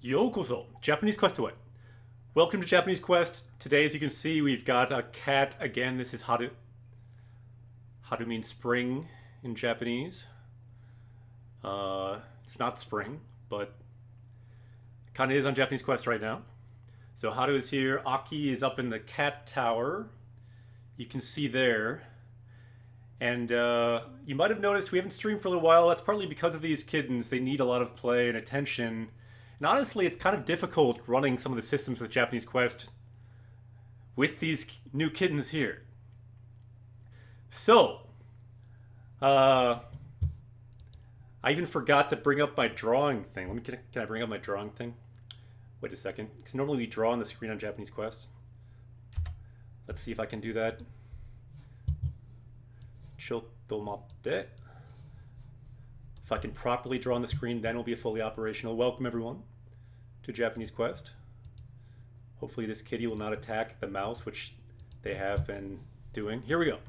Yokoso, Japanese Quest away. Welcome to Japanese Quest. Today, as you can see, we've got a cat again. This is Haru. Haru means spring in Japanese. It's not spring, but kind of is on Japanese Quest right now. So Haru is here. Aki is up in the cat tower. You can see there. And you might have noticed we haven't streamed for a little while. That's partly because of these kittens. They need a lot of play and attention. And honestly, it's kind of difficult running some of the systems with Japanese Quest with these new kittens here. So, I even forgot to bring up my drawing thing. Can I bring up my drawing thing? Wait a second. Because normally we draw on the screen on Japanese Quest. Let's see if I can do that. Chotomatte. If I can properly draw on the screen, then it'll be fully operational. Welcome, everyone, to Japanese Quest. Hopefully this kitty will not attack the mouse, which they have been doing. Here we go.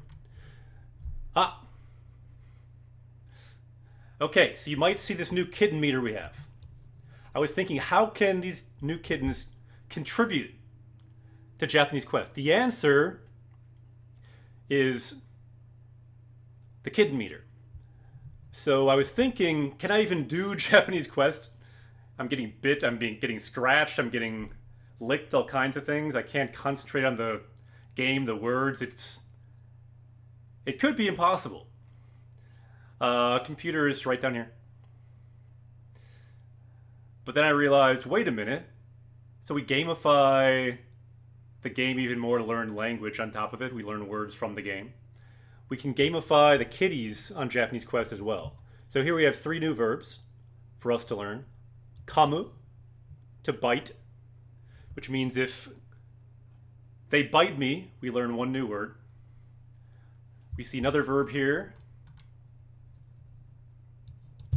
Ah! Okay, so you might see this new kitten meter we have. I was thinking, how can these new kittens contribute to Japanese Quest? The answer is the kitten meter. So I was thinking, can I even do Japanese Quest? I'm getting bit, I'm getting scratched, I'm getting licked, all kinds of things. I can't concentrate on the game, the words. It could be impossible. Computer is right down here. But then I realized, wait a minute. So we gamify the game even more to learn language on top of it. We learn words from the game. We can gamify the kitties on Japanese Quest as well. So here we have 3 new verbs for us to learn. Kamu, to bite, which means if they bite me, we learn 1 new word. We see another verb here.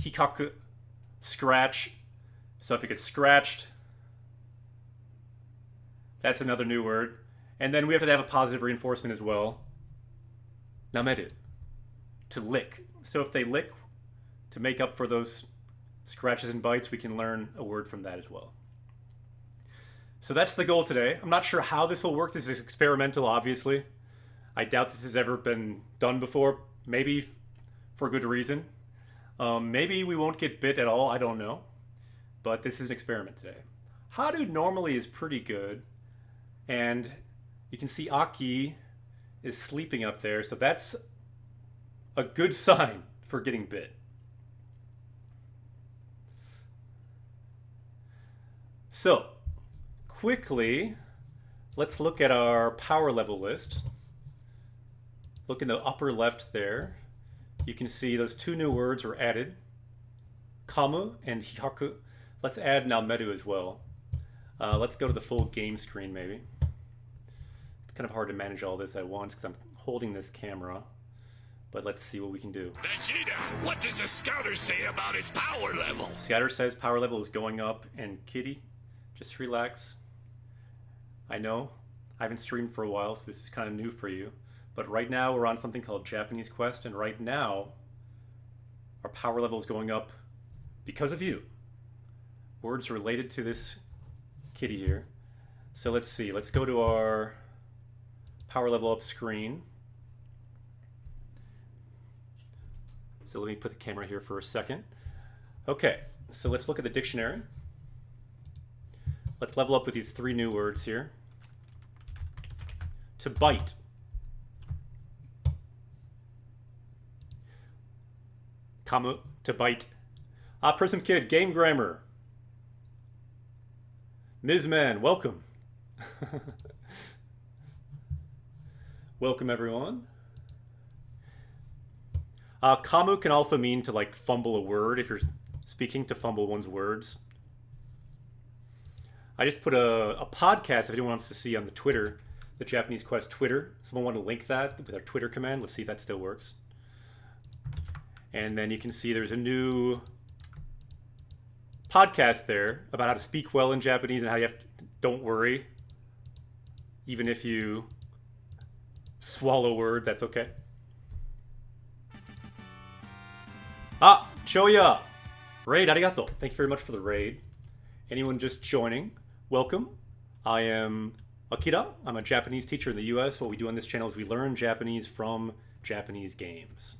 Hikaku, scratch. So if it gets scratched, that's another new word. And then we have to have a positive reinforcement as well. Nameru, to lick. So if they lick, to make up for those scratches and bites, we can learn a word from that as well. So that's the goal today. I'm not sure how this will work. This is experimental, obviously. I doubt this has ever been done before. Maybe for good reason. Maybe we won't get bit at all. I don't know. But this is an experiment today. Haru normally is pretty good. And you can see Aki is sleeping up there, so that's a good sign for getting bit. So, quickly, let's look at our power level list. Look in the upper left there. You can see those 2 new words were added. Kamu and Hihaku. Let's add Nameru as well. Let's go to the full game screen, maybe. It's kind of hard to manage all this at once because I'm holding this camera. But let's see what we can do. Vegeta, what does the scouter say about his power level? Scouter says power level is going up, and Kitty, just relax. I know, I haven't streamed for a while, so this is kind of new for you. But right now we're on something called Japanese Quest, and right now our power level is going up because of you. Words related to this kitty here. So let's see, let's go to our power level up screen. So let me put the camera here for a second. Okay, so let's look at the dictionary. Let's level up with these 3 new words here. To bite. Kamu, to bite. Prism Kid, game grammar. Ms. Man, welcome. Welcome, everyone. Kamu can also mean to like fumble a word if you're speaking, to fumble one's words. I just put a podcast if anyone wants to see on the Twitter, the Japanese Quest Twitter. Someone want to link that with our Twitter command. Let's see if that still works. And then you can see there's a new podcast there about how to speak well in Japanese and how you have to, don't worry. Even if you swallow a word, that's okay. Choya! Raid, arigato. Thank you very much for the raid. Anyone just joining, welcome. I am Akira. I'm a Japanese teacher in the US. What we do on this channel is we learn Japanese from Japanese games.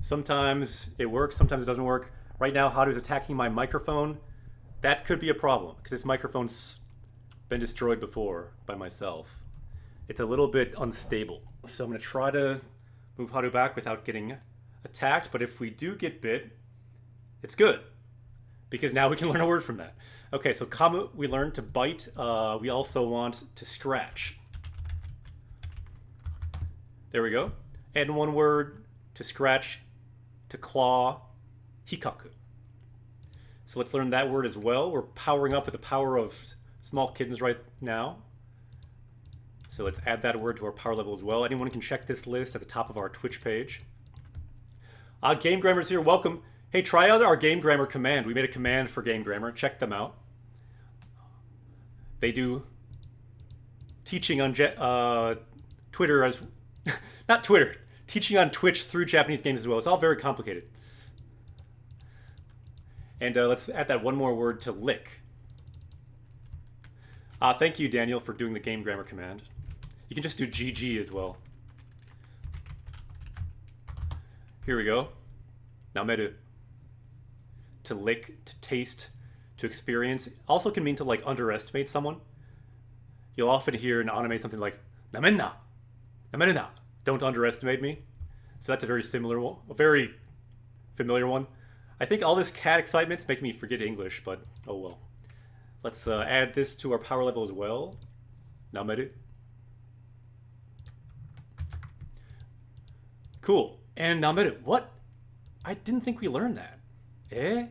Sometimes it works, sometimes it doesn't work. Right now, Haru's attacking my microphone. That could be a problem, because this microphone's been destroyed before by myself. It's a little bit unstable. So I'm going to try to move Haru back without getting attacked, but if we do get bit, it's good, because now we can learn a word from that. Okay, so kamu, we learned to bite. We also want to scratch. There we go. And one word to scratch, to claw, hikaku. So let's learn that word as well. We're powering up with the power of small kittens right now. So let's add that word to our power level as well. Anyone can check this list at the top of our Twitch page. Game Grammar's here, welcome. Hey, try out our Game Grammar command. We made a command for Game Grammar. Check them out. They do teaching on Twitter as... not Twitter. Teaching on Twitch through Japanese games as well. It's all very complicated. And let's add that one more word to lick. Thank you, Daniel, for doing the Game Grammar command. You can just do GG as well. Here we go. Nameru. To lick, to taste, to experience. Also can mean to like underestimate someone. You'll often hear in anime something like Namenna! Namenna! Don't underestimate me. So that's a very similar one. A very familiar one. I think all this cat excitement's making me forget English, but oh well. Let's add this to our power level as well. Nameru. Cool. And nameru. What? I didn't think we learned that. Eh?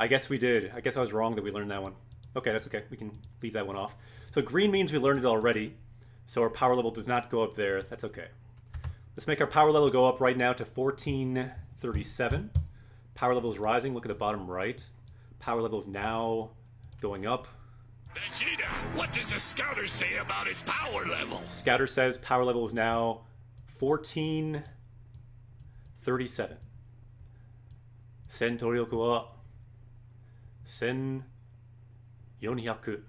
I guess we did. I guess I was wrong that we learned that one. Okay, that's okay. We can leave that one off. So green means we learned it already. So our power level does not go up there. That's okay. Let's make our power level go up right now to 1437. Power level is rising. Look at the bottom right. Power level is now going up. Vegeta, what does the scouter say about his power level? Scouter says power level is now 1437. Sen torioku wa 1400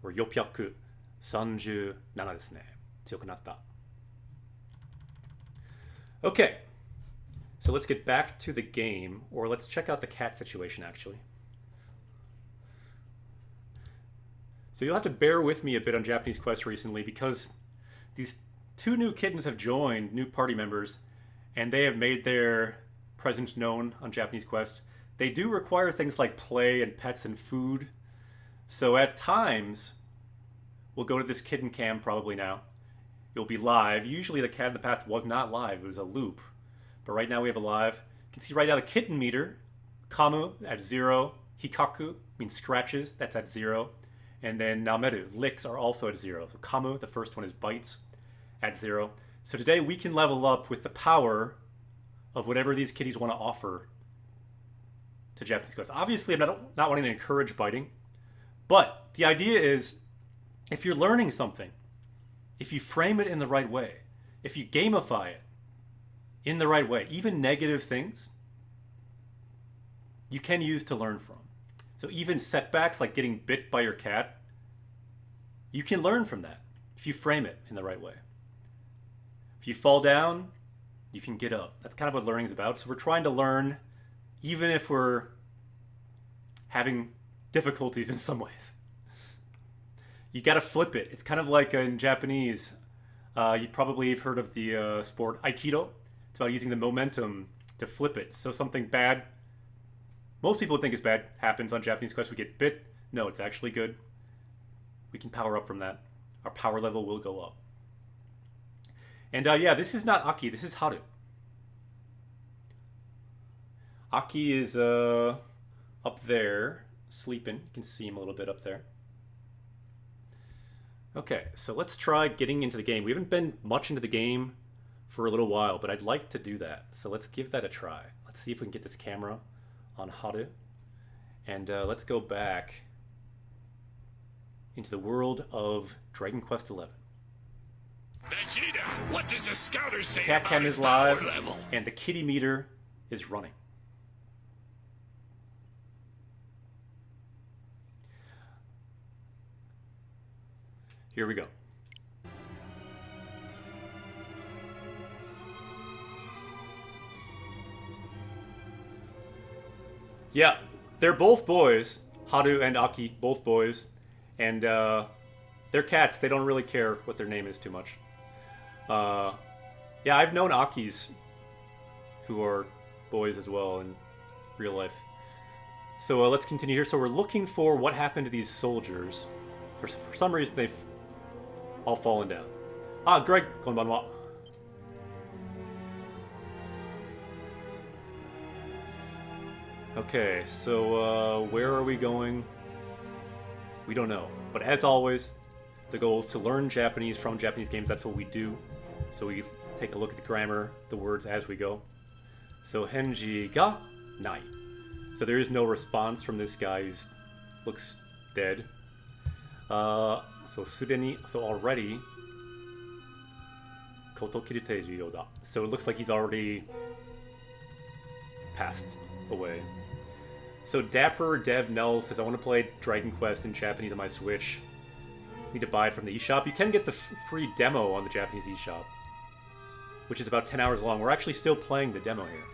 or 437ですね。強くなった。Okay. So let's get back to the game, or let's check out the cat situation actually. So you'll have to bear with me a bit on Japanese Quest recently because these two new kittens have joined, new party members, and they have made their presence known on Japanese Quest. They do require things like play and pets and food. So at times, we'll go to this kitten cam probably now. It'll be live. Usually the cat in the past was not live. It was a loop. But right now we have a live. You can see right now the kitten meter, kamu at 0, hikaku means scratches, that's at 0. And then nameru, licks, are also at 0. So kamu, the first one is bites, at 0. So today we can level up with the power of whatever these kitties want to offer to Japanese Quest. Obviously, I'm not wanting to encourage biting, but the idea is if you're learning something, if you frame it in the right way, if you gamify it in the right way, even negative things, you can use to learn from. So even setbacks like getting bit by your cat, you can learn from that if you frame it in the right way. If you fall down, you can get up. That's kind of what learning is about. So we're trying to learn even if we're having difficulties in some ways. You got to flip it. It's kind of like in Japanese. You probably have heard of the sport Aikido. It's about using the momentum to flip it. So something bad, most people think is bad, happens on Japanese Quest. We get bit. No, it's actually good. We can power up from that. Our power level will go up. And yeah, this is not Aki. This is Haru. Aki is up there, sleeping. You can see him a little bit up there. Okay, so let's try getting into the game. We haven't been much into the game for a little while, but I'd like to do that. So let's give that a try. Let's see if we can get this camera on Haru. And let's go back into the world of Dragon Quest XI. Vegeta, what does the scouter say Cat about cam his is power live, level? and the kitty meter is running. Here we go. Yeah, they're both boys. Haru and Aki, both boys. And they're cats. They don't really care what their name is too much. Yeah, I've known Akis who are boys as well in real life. So let's continue here. So we're looking for what happened to these soldiers. For some reason, they've all fallen down. Ah, Greg, konbanwa. Okay, so where are we going? We don't know. But as always, the goal is to learn Japanese from Japanese games. That's what we do. So we take a look at the grammar, the words as we go. So henji ga nai. So there is no response from this guy. He looks dead. So sudeni, so already. Koto kiriteru yoda. So it looks like he's already passed away. So Dapper Dev Null says, I want to play Dragon Quest in Japanese on my Switch. Need to buy it from the eShop. You can get the free demo on the Japanese eShop, which is about 10 hours long. We're actually still playing the demo here.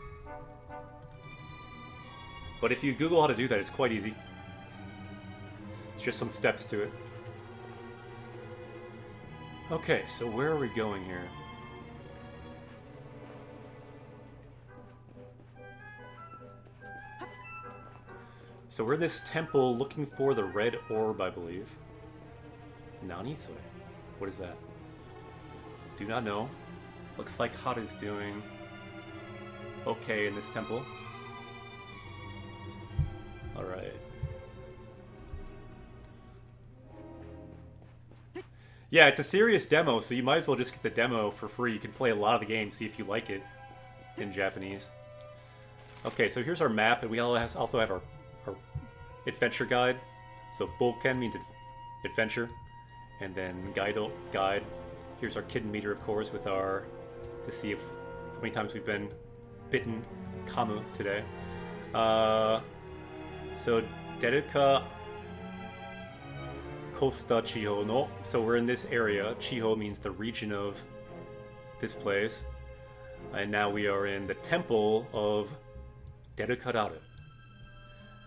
But if you Google how to do that, it's quite easy. It's just some steps to it. Okay, so where are we going here? So we're in this temple looking for the red orb, I believe. Nani sore? What is that? Do not know. Looks like Hada's doing okay in this temple. Alright. Yeah, it's a serious demo, so you might as well just get the demo for free. You can play a lot of the game, see if you like it in Japanese. Okay, so here's our map, and we also have our adventure guide. So Boken means adventure, and then guide. Here's our kitten meter, of course, with our to see if how many times we've been bitten kamu today. So Deruka Costa Chiho no. So we're in this area. Chiho means the region of this place, and now we are in the temple of Derukadaru.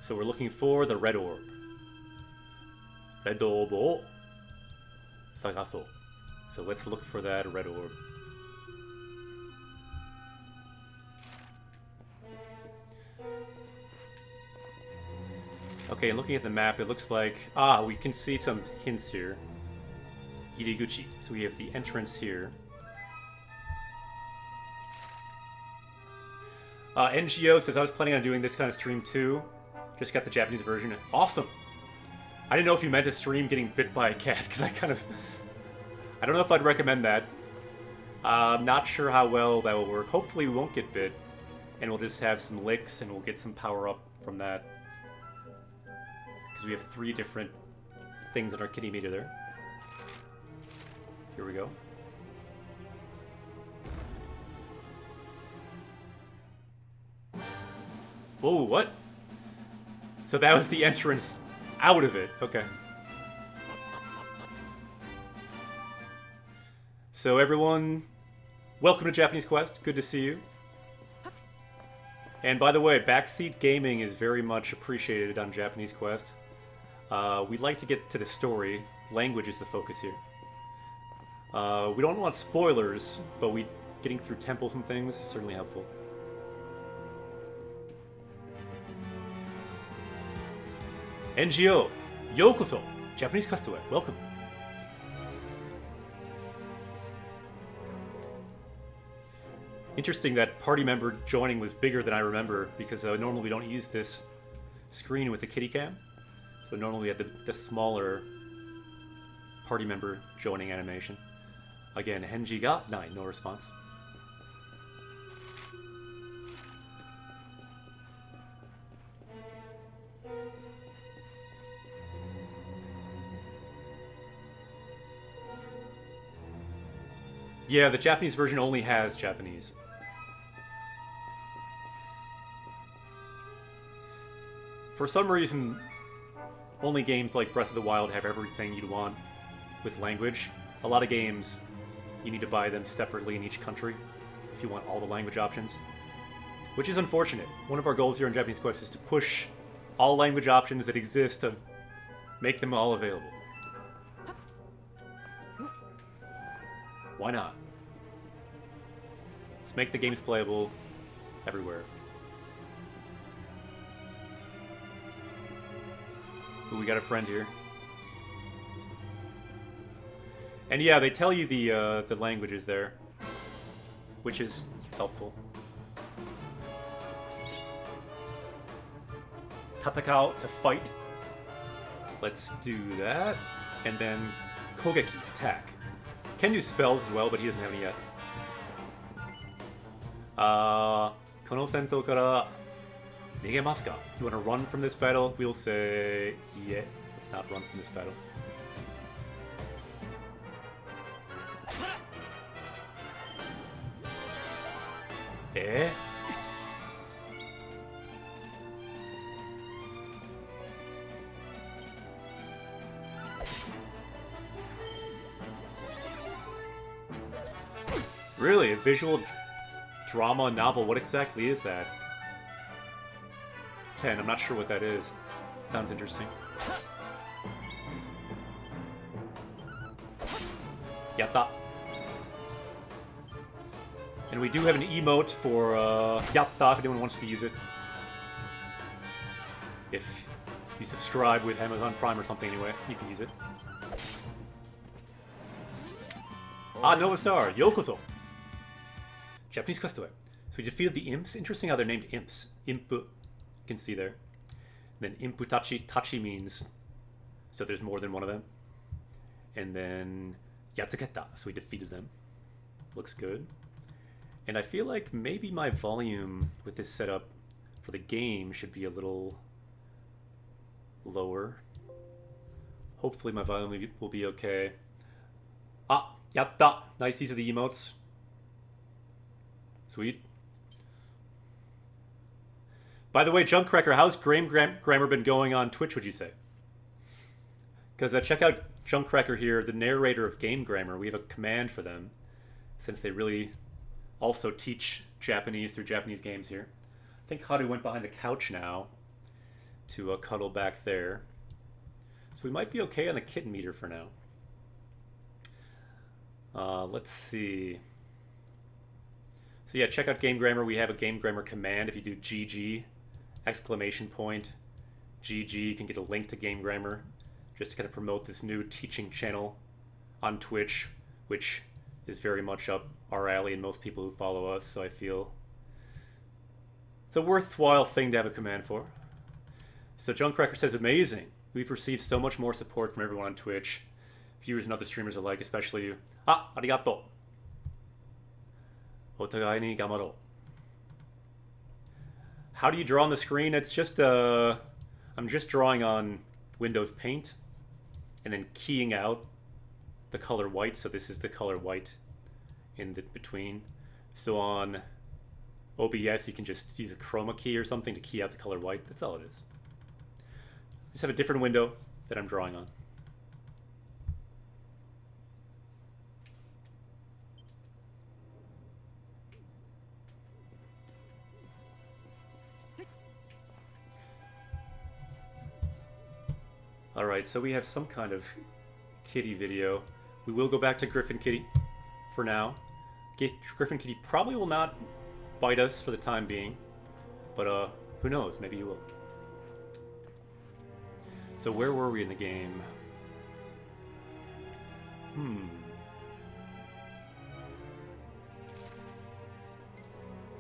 So we're looking for the red orb. Red orb o sagaso. So let's look for that red orb. Okay, and looking at the map, it looks like we can see some hints here. Iriguchi. So we have the entrance here. NGO says I was planning on doing this kind of stream too. Just got the Japanese version. Awesome! I didn't know if you meant to stream getting bit by a cat, because I don't know if I'd recommend that. I'm not sure how well that will work. Hopefully we won't get bit, and we'll just have some licks, and we'll get some power up from that. Because we have 3 different things in our kitty meter there. Here we go. Whoa, what? So that was the entrance out of it. Okay. So everyone, welcome to Japanese Quest. Good to see you. And by the way, backseat gaming is very much appreciated on Japanese Quest. We'd like to get to the story. Language is the focus here. We don't want spoilers, but getting through temples and things is certainly helpful. NGO, yokoso, Japanese Castaway, welcome. Interesting that party member joining was bigger than I remember, because normally we don't use this screen with the kitty cam. So normally we had the smaller party member joining animation. Again, Henji ga 9, no response. Yeah, the Japanese version only has Japanese. For some reason, only games like Breath of the Wild have everything you'd want with language. A lot of games, you need to buy them separately in each country if you want all the language options, which is unfortunate. One of our goals here in Japanese Quest is to push all language options that exist to make them all available. Why not? Let's make the games playable everywhere. Ooh, we got a friend here. And yeah, they tell you the languages there, which is helpful. Tatakao, to fight. Let's do that. And then Kogeki, attack. Can do spells as well, but he doesn't have any yet. この戦闘から逃げますか? You want to run from this battle? We'll say, yeah, let's not run from this battle. Eh? Really? A visual drama novel? What exactly is that? 10. I'm not sure what that is. Sounds interesting. Yatta. And we do have an emote for Yatta if anyone wants to use it. If you subscribe with Amazon Prime or something anyway, you can use it. Ah, Nova Star, Yokoso! Japanese Quest away. So we defeated the imps. Interesting how they're named imps. Impu. You can see there. And then Imputachi. Tachi means so there's more than one of them. And then Yatsuketa. So we defeated them. Looks good. And I feel like maybe my volume with this setup for the game should be a little lower. Hopefully my volume will be okay. Ah, yatta! Nice, these are the emotes. Sweet. By the way, Junkcracker, how's Grammar been going on Twitch, would you say? Because check out Junkcracker here, the narrator of Game Grammar. We have a command for them, since they really also teach Japanese through Japanese games here. I think Haru went behind the couch now to cuddle back there. So we might be okay on the kitten meter for now. Let's see. So yeah, check out Game Grammar. We have a Game Grammar command. If you do GG, exclamation point, GG, you can get a link to Game Grammar just to kind of promote this new teaching channel on Twitch, which is very much up our alley and most people who follow us, so I feel it's a worthwhile thing to have a command for. So Junkcracker says, amazing. We've received so much more support from everyone on Twitch. Viewers and other streamers alike, especially you. Ah, arigato. Otagai ni gamaro. How do you draw on the screen? It's just I'm just drawing on Windows Paint and then keying out the color white. So this is the color white in the between. So on OBS you can just use a chroma key or something to key out the color white. That's all it is. Just have a different window that I'm drawing on. Alright, so we have some kind of kitty video. We will go back to Griffin Kitty for now. Griffin Kitty probably will not bite us for the time being, but who knows, maybe you will. So where were we in the game?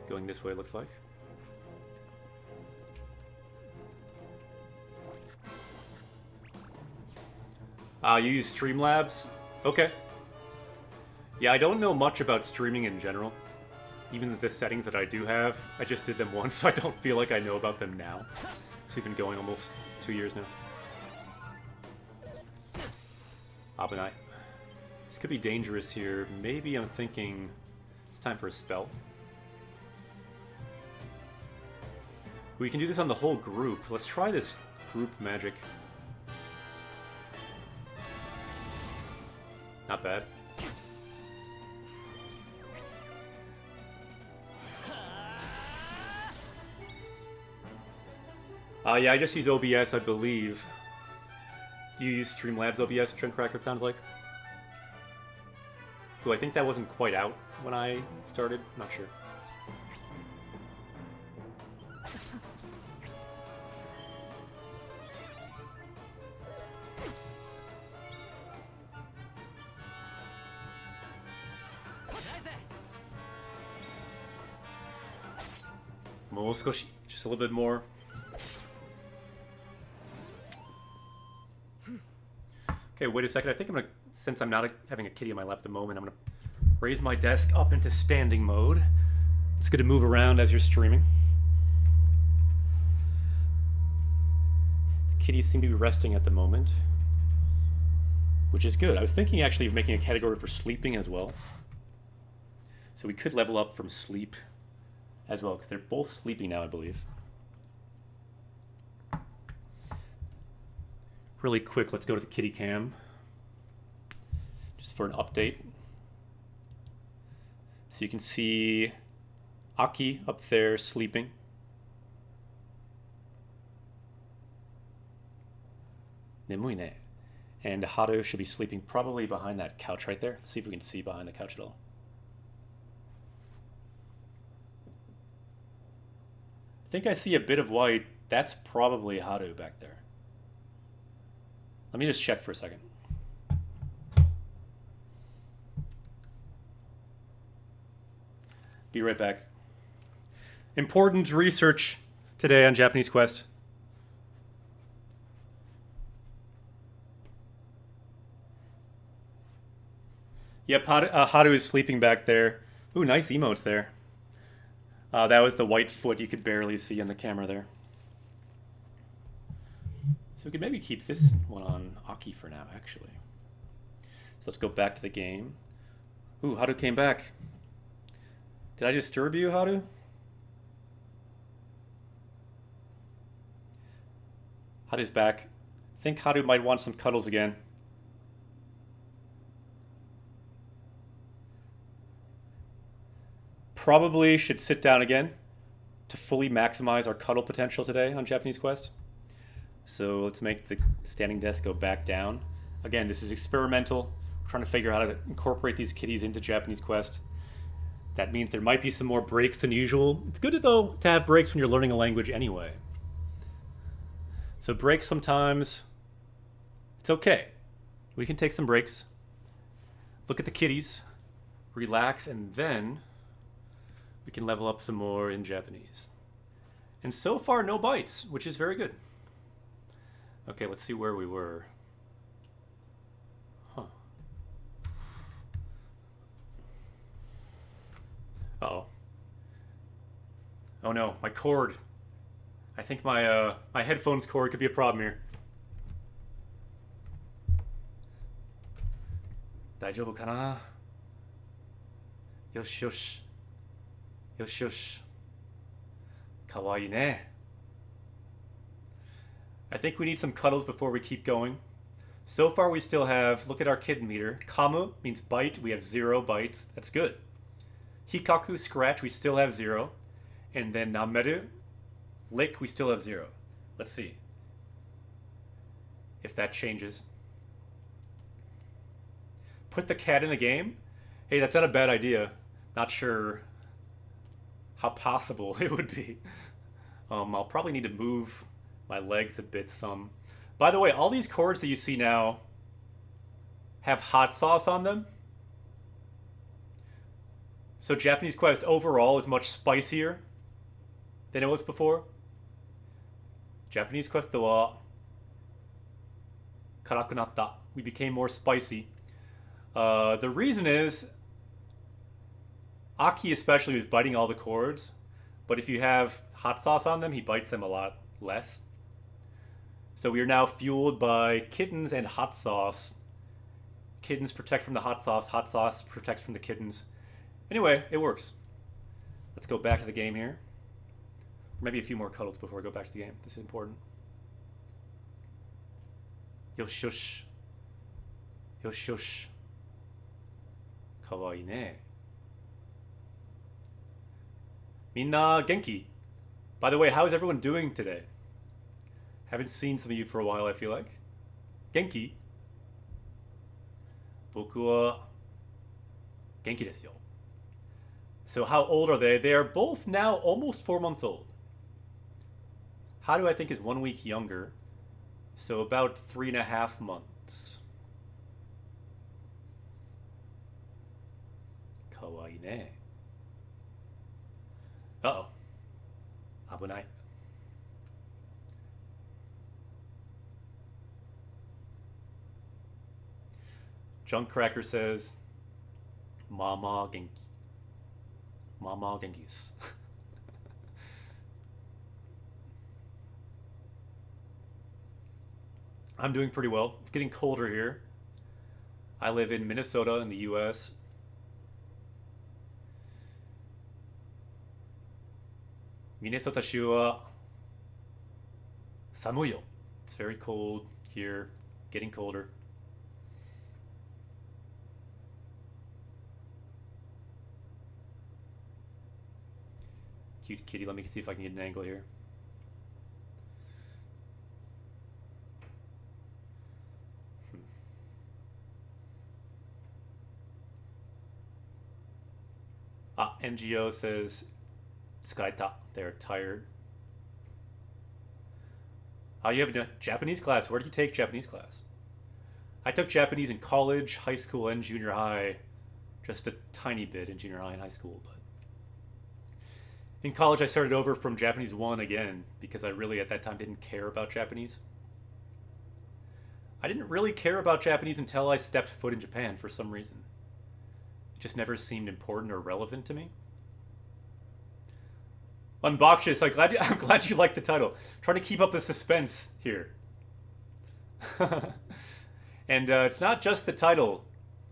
Going this way, it looks like. You use Streamlabs? Okay. Yeah, I don't know much about streaming in general. Even the settings that I do have, I just did them once, so I don't feel like I know about them now. So we've been going almost 2 years now. Abenai. This could be dangerous here. Maybe I'm thinking it's time for a spell. We can do this on the whole group. Let's try this group magic. Not bad. Yeah, I just use OBS, I believe. Do you use Streamlabs OBS, Trendcracker, it sounds like? Cool, I think that wasn't quite out when I started. Not sure. Just a little bit more. Okay, wait a second. I think I'm gonna, since I'm not having a kitty on my lap at the moment, I'm gonna raise my desk up into standing mode. It's good to move around as you're streaming. The kitties seem to be resting at the moment, which is good. I was thinking actually of making a category for sleeping as well. So we could level up from sleep as well, because they're both sleeping now, I believe. Really quick, let's go to the kitty cam. Just for an update. So you can see Aki up there sleeping. Nemui ne. And Haru should be sleeping probably behind that couch right there. Let's see if we can see behind the couch at all. I think I see a bit of white. That's probably Haru back there. Let me just check for a second. Be right back. Important research today on Japanese Quest. Yep, Haru is sleeping back there. Ooh, nice emotes there. That was the white foot you could barely see in the camera there. So we could maybe keep this one on Aki for now, actually. So let's go back to the game. Ooh, Haru came back. Did I disturb you, Haru? Haru's back. I think Haru might want some cuddles again. Probably should sit down again to fully maximize our cuddle potential today on Japanese Quest. So let's make the standing desk go back down. Again, this is experimental. We're trying to figure out how to incorporate these kitties into Japanese Quest. That means there might be some more breaks than usual. It's good, though, to have breaks when you're learning a language anyway. So breaks sometimes, it's okay. We can take some breaks, look at the kitties, relax, and then we can level up some more in Japanese. And so far, no bites, which is very good. Okay, let's see where we were. Huh. Uh-oh. Oh no, my cord. I think my my headphones cord could be a problem here. Daijoubu kana? Yosh yosh. Yosh yosh. Kawaii ne. I think we need some cuddles before we keep going. So far we still have, look at our kitten meter. Kamu means bite, we have 0 bites. That's good. Hikaku, scratch, we still have 0. And then nameru, lick, we still have 0. Let's see if that changes. Put the cat in the game? Hey, that's not a bad idea. Not sure how possible it would be. I'll probably need to move my legs a bit some. By the way, all these cords that you see now have hot sauce on them. So Japanese Quest overall is much spicier than it was before. Japanese Quest wa karaku natta. We became more spicy. The reason is Aki especially was biting all the cords, but if you have hot sauce on them, he bites them a lot less. So we are now fueled by kittens and hot sauce. Kittens protect from the hot sauce protects from the kittens. Anyway, it works. Let's go back to the game here. Maybe a few more cuddles before we go back to the game. This is important. Yo shush. Yo shush. かわいいね。Minna genki. By the way, how is everyone doing today? Haven't seen some of you for a while, I feel like. Genki? Boku wa genki desu yo. So how old are they? They are both now almost 4 months old. How do I think is 1 week younger? So about 3.5 months. Kawaii ne. Uh-oh. Abunai. Junkcracker says, Mama genki. Mama genkis. I'm doing pretty well. It's getting colder here. I live in Minnesota in the US. Minnesota Shu wa samuy yo. It's very cold here, getting colder. Cute kitty. Let me see if I can get an angle here. MGO says, "Tsukaita." They're tired. You have a Japanese class. Where did you take Japanese class? I took Japanese in college, high school, and junior high. Just a tiny bit in junior high and high school, but in college I started over from Japanese 1 again because I really at that time didn't care about Japanese. I didn't really care about Japanese until I stepped foot in Japan for some reason. It just never seemed important or relevant to me. Unboxed, I'm glad you liked the title. Trying to keep up the suspense here. And it's not just the title.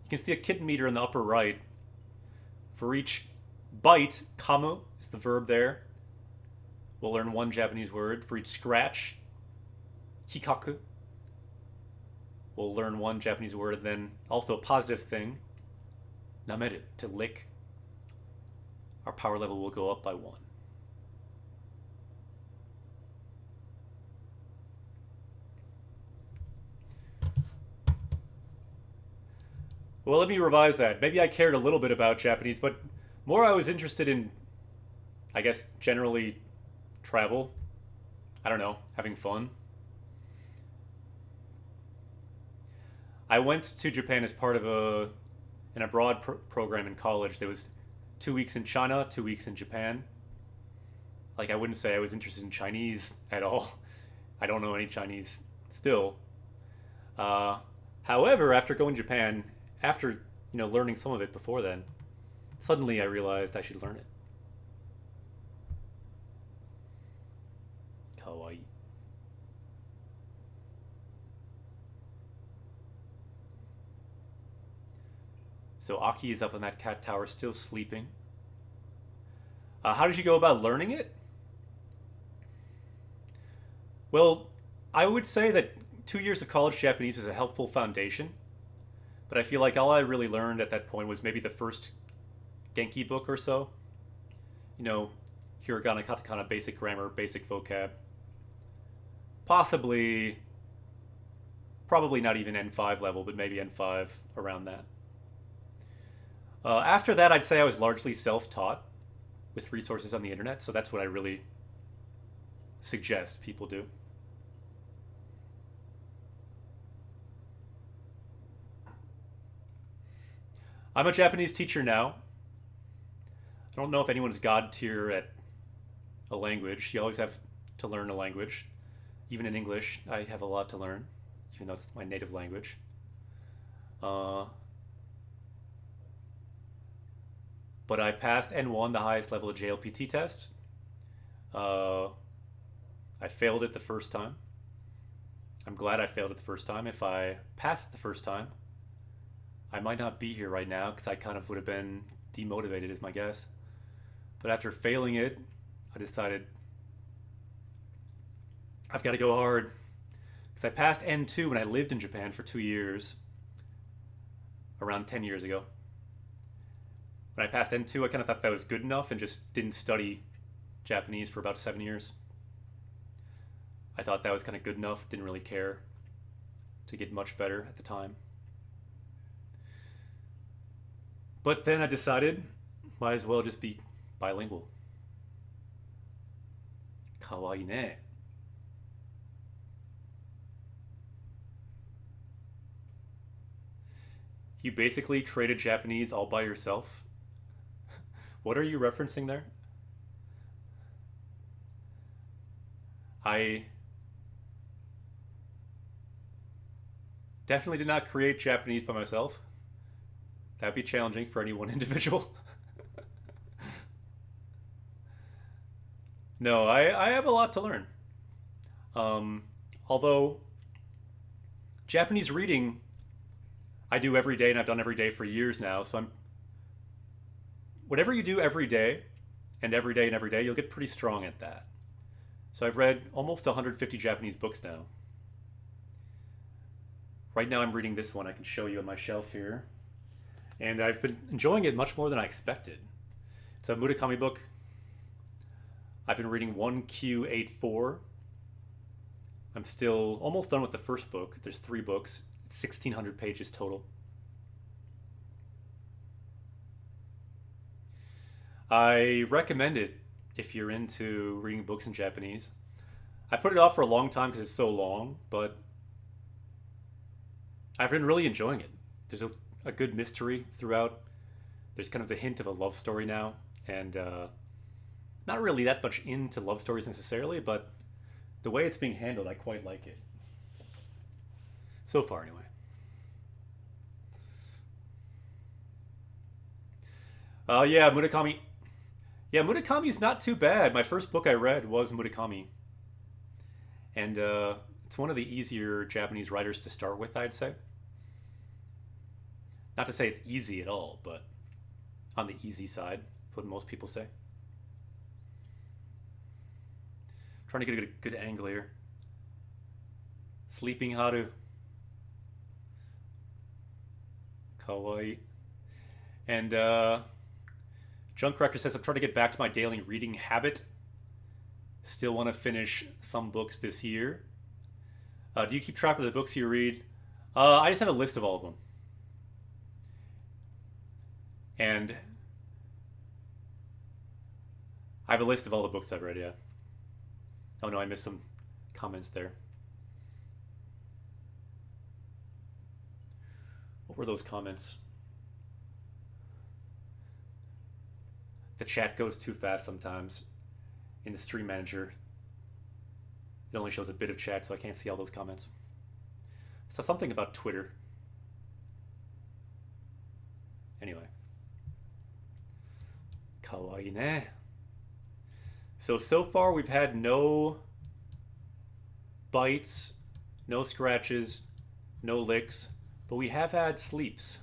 You can see a kitten meter in the upper right. For each bite, kamu is the verb there. We'll learn one Japanese word. For each scratch, hikaku. We'll learn one Japanese word. Then also a positive thing, nameru, to lick. Our power level will go up by 1. Well, let me revise that. Maybe I cared a little bit about Japanese, but more I was interested in, I guess, generally travel. I don't know, having fun. I went to Japan as part of an abroad program in college. There was 2 weeks in China, 2 weeks in Japan. Like, I wouldn't say I was interested in Chinese at all. I don't know any Chinese still. However, after going to Japan, after learning some of it before then, suddenly I realized I should learn it. Kawaii. So Aki is up on that cat tower, still sleeping. How did you go about learning it? Well, I would say that 2 years of college Japanese was a helpful foundation. But I feel like all I really learned at that point was maybe the first Genki book or so. Hiragana, katakana, basic grammar, basic vocab. Probably not even N5 level, but maybe N5, around that. After that, I'd say I was largely self-taught with resources on the internet, so that's what I really suggest people do. I'm a Japanese teacher now. I don't know if anyone's god tier at a language. You always have to learn a language. Even in English, I have a lot to learn, even though it's my native language. But I passed N1, the highest level of JLPT test. I failed it the first time. I'm glad I failed it the first time. If I passed it the first time, I might not be here right now because I kind of would have been demotivated, is my guess. But after failing it, I decided I've got to go hard. Because I passed N2 when I lived in Japan for 2 years, around 10 years ago. When I passed N2, I kind of thought that was good enough and just didn't study Japanese for about 7 years. I thought that was kind of good enough, didn't really care to get much better at the time. But then I decided, might as well just be bilingual. Kawaii ne. You basically created Japanese all by yourself? What are you referencing there? I definitely did not create Japanese by myself. That'd be challenging for any one individual. No, I have a lot to learn. Um, Although Japanese reading I do every day and I've done every day for years now, so I'm whatever you do every day and every day and every day, you'll get pretty strong at that. So I've read almost 150 Japanese books now. Right now I'm reading this one I can show you on my shelf here. And I've been enjoying it much more than I expected. It's a Murakami book. I've been reading 1Q84. I'm still almost done with the first book. There's 3 books. It's 1,600 pages total. I recommend it if you're into reading books in Japanese. I put it off for a long time because it's so long, but I've been really enjoying it. There's a good mystery throughout. There's kind of the hint of a love story now, and not really that much into love stories necessarily, but the way it's being handled, I quite like it. So far, anyway. Yeah, Murakami. Yeah, Murakami's not too bad. My first book I read was Murakami. And it's one of the easier Japanese writers to start with, I'd say. Not to say it's easy at all, but on the easy side, what most people say. Trying to get a good angle here. Sleeping Haru. Kawaii. And Junkcracker says, I'm trying to get back to my daily reading habit. Still want to finish some books this year. Do you keep track of the books you read? I just have a list of all of them. And I have a list of all the books I've read, yeah. Oh no, I missed some comments there. What were those comments? The chat goes too fast sometimes. In the stream manager, it only shows a bit of chat, so I can't see all those comments. So something about Twitter. Anyway. Kawaii ne. So far we've had no bites, no scratches, no licks, but we have had sleeps.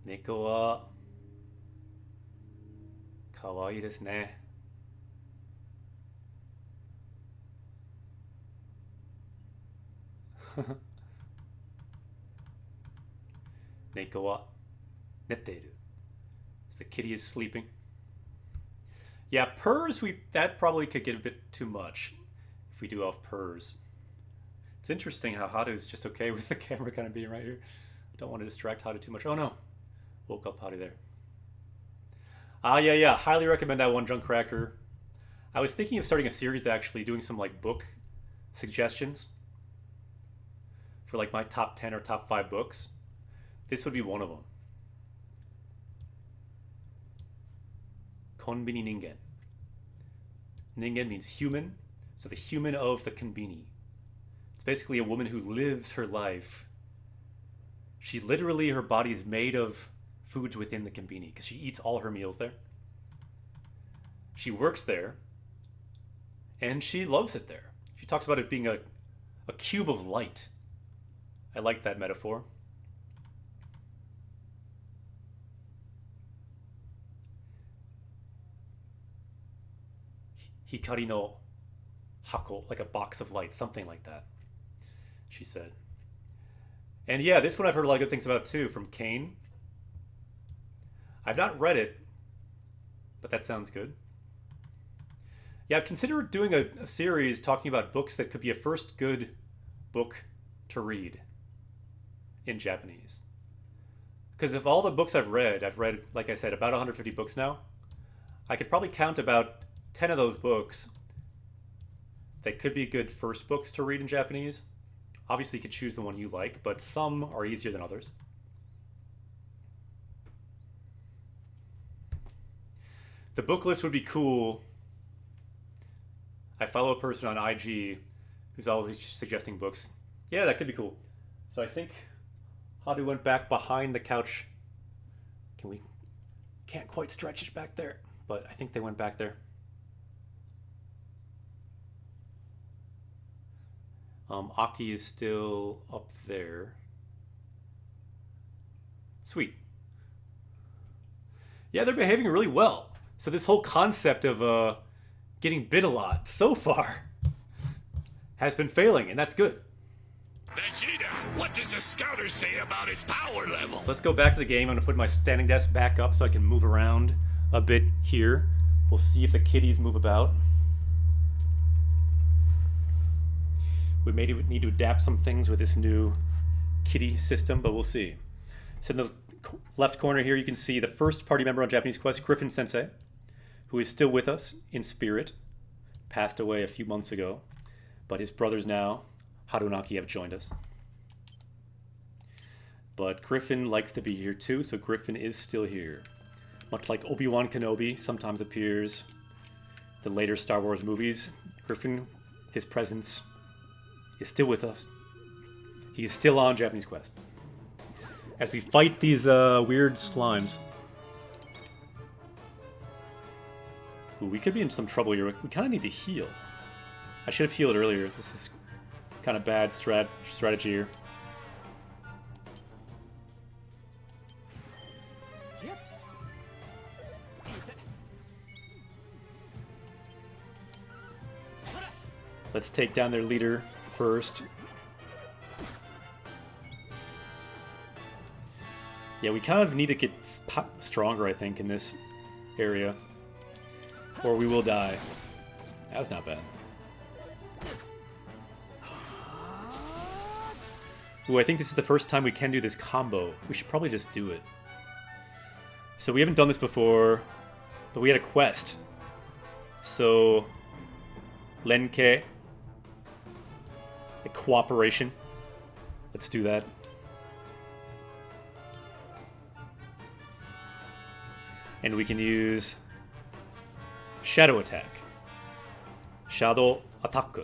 Neko wa kawaii desu ne. Neko wa netteru. So the kitty is sleeping. Yeah, purrs, that probably could get a bit too much if we do off purrs. It's interesting how Haru is just okay with the camera kind of being right here. Don't want to distract Haru too much. Oh no. Woke up Haru there. Yeah. Highly recommend that one, Junkcracker. I was thinking of starting a series actually, doing some like book suggestions for like my top 10 or top 5 books. This would be one of them. Konbini Ningen. Ningen means human, so the human of the konbini. It's basically a woman who lives her life. She literally, her body is made of foods within the konbini because she eats all her meals there. She works there, and she loves it there. She talks about it being a cube of light. I like that metaphor. Hikari no hako, like a box of light, something like that, she said. And yeah, this one I've heard a lot of good things about too, from Kane. I've not read it, but that sounds good. Yeah, I've considered doing a series talking about books that could be a first good book to read in Japanese. Because of all the books I've read, like I said, about 150 books now. I could probably count about 10 of those books that could be good first books to read in Japanese. Obviously, you could choose the one you like, but some are easier than others. The book list would be cool. I follow a person on IG who's always suggesting books. Yeah, that could be cool. So I think Hadu went back behind the couch. Can't quite stretch it back there, but I think they went back there. Aki is still up there. Sweet. Yeah, they're behaving really well. So this whole concept of getting bit a lot so far has been failing, and that's good. Vegeta, what does the scouter say about his power level? So let's go back to the game. I'm going to put my standing desk back up so I can move around a bit here. We'll see if the kitties move about. We may need to adapt some things with this new kitty system, but we'll see. So in the left corner here, you can see the first party member on Japanese Quest, Griffin Sensei, who is still with us in spirit. Passed away a few months ago, but his brothers now, Harunaki, have joined us. But Griffin likes to be here too, so Griffin is still here. Much like Obi-Wan Kenobi sometimes appears the later Star Wars movies, Griffin, his presence is still with us. He is still on Japanese Quest. As we fight these weird slimes. Ooh, we could be in some trouble here. We kind of need to heal. I should have healed earlier. This is kind of bad strategy here. Let's take down their leader first. Yeah, we kind of need to get stronger, I think, in this area. Or we will die. That was not bad. Ooh, I think this is the first time we can do this combo. We should probably just do it. So we haven't done this before, but we had a quest. So, Lenke, a cooperation. Let's do that. And we can use Shadow Attack. Shadow Attack.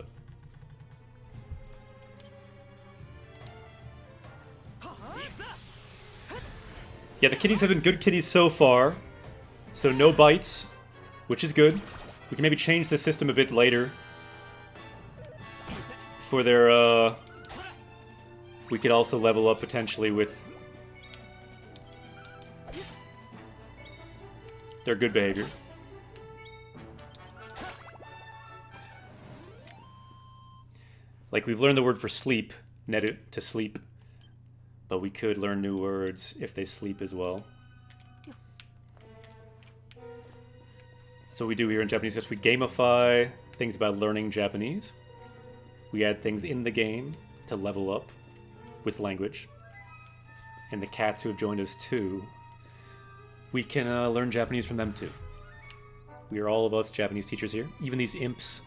Yeah, the kitties have been good kitties so far. So no bites, which is good. We can maybe change the system a bit later. For their, we could also level up potentially with their good behavior. Like, we've learned the word for sleep, neru, to sleep. But we could learn new words if they sleep as well. So we do here in Japanese Quest, we gamify things about learning Japanese. We add things in the game to level up with language. And the cats who have joined us too, we can learn Japanese from them too. We are all of us Japanese teachers here. Even these imps,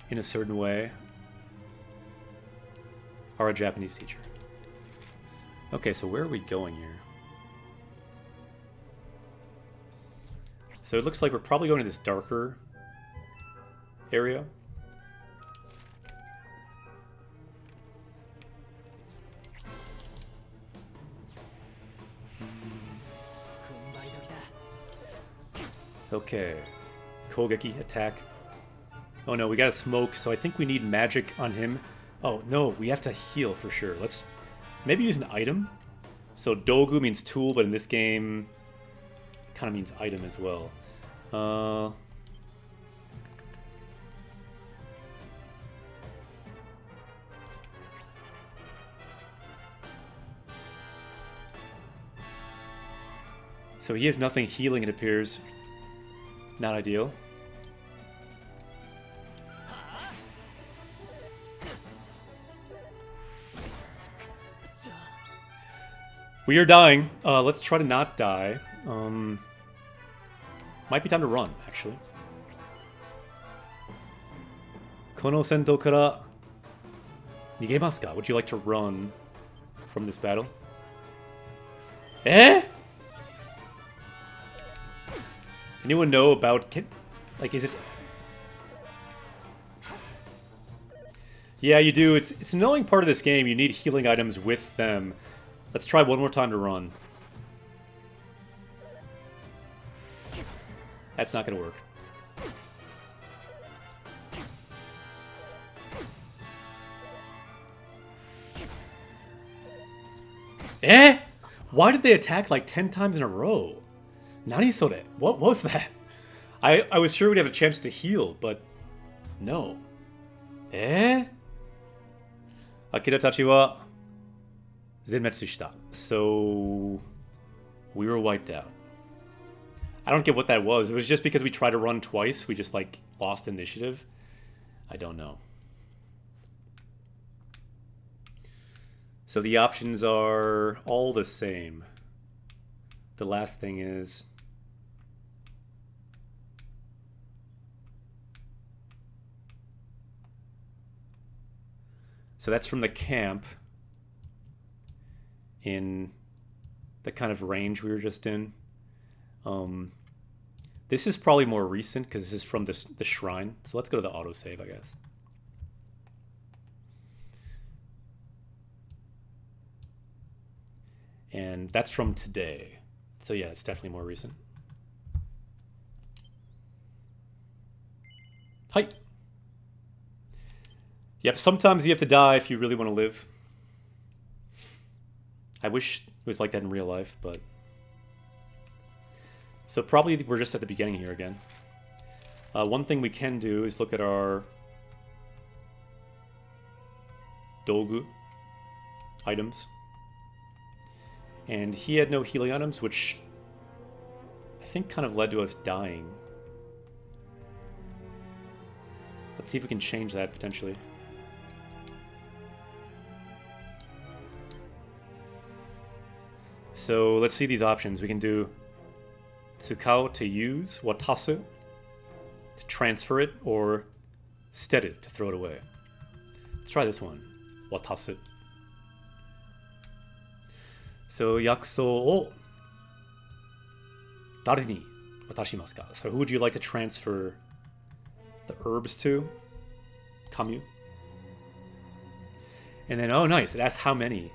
in a certain way, are a Japanese teacher. Okay, so where are we going here? So it looks like we're probably going to this darker area. Okay. Kogeki, attack. Oh no, we gotta smoke, so I think we need magic on him. Oh no, we have to heal for sure. Let's maybe use an item. So dogu means tool, but in this game, kind of means item as well. So he has nothing healing, it appears. Not ideal. We are dying. Let's try to not die. Might be time to run, actually. Kono Sento kara nigemasu ka? Would you like to run from this battle? Eh? Anyone know about... Like, is it... Yeah, you do. It's an annoying part of this game. You need healing items with them. Let's try one more time to run. That's not going to work. Eh? Why did they attack like 10 times in a row? Nanisore? What was that? I was sure we'd have a chance to heal, but no. Eh? Akira tachi wa zenmetsu shita. So we were wiped out. I don't get what that was. It was just because we tried to run twice, we just like lost initiative. I don't know. So the options are all the same. The last thing is... So that's from the camp in the kind of range we were just in. This is probably more recent because this is from the shrine. So let's go to the autosave, I guess. And that's from today. So yeah, it's definitely more recent. Hi. Yep, sometimes you have to die if you really want to live. I wish it was like that in real life, but... So probably we're just at the beginning here again. One thing we can do is look at our... Dogu items. And he had no healing items, which I think kind of led to us dying. Let's see if we can change that potentially. So let's see these options. We can do Tsukao to use, Watasu to transfer it, or Steadu to throw it away. Let's try this one. Watasu. So yakuso o dare ni watashimasu ka? So who would you like to transfer the herbs to? Kamu. And then, oh nice, it asks how many.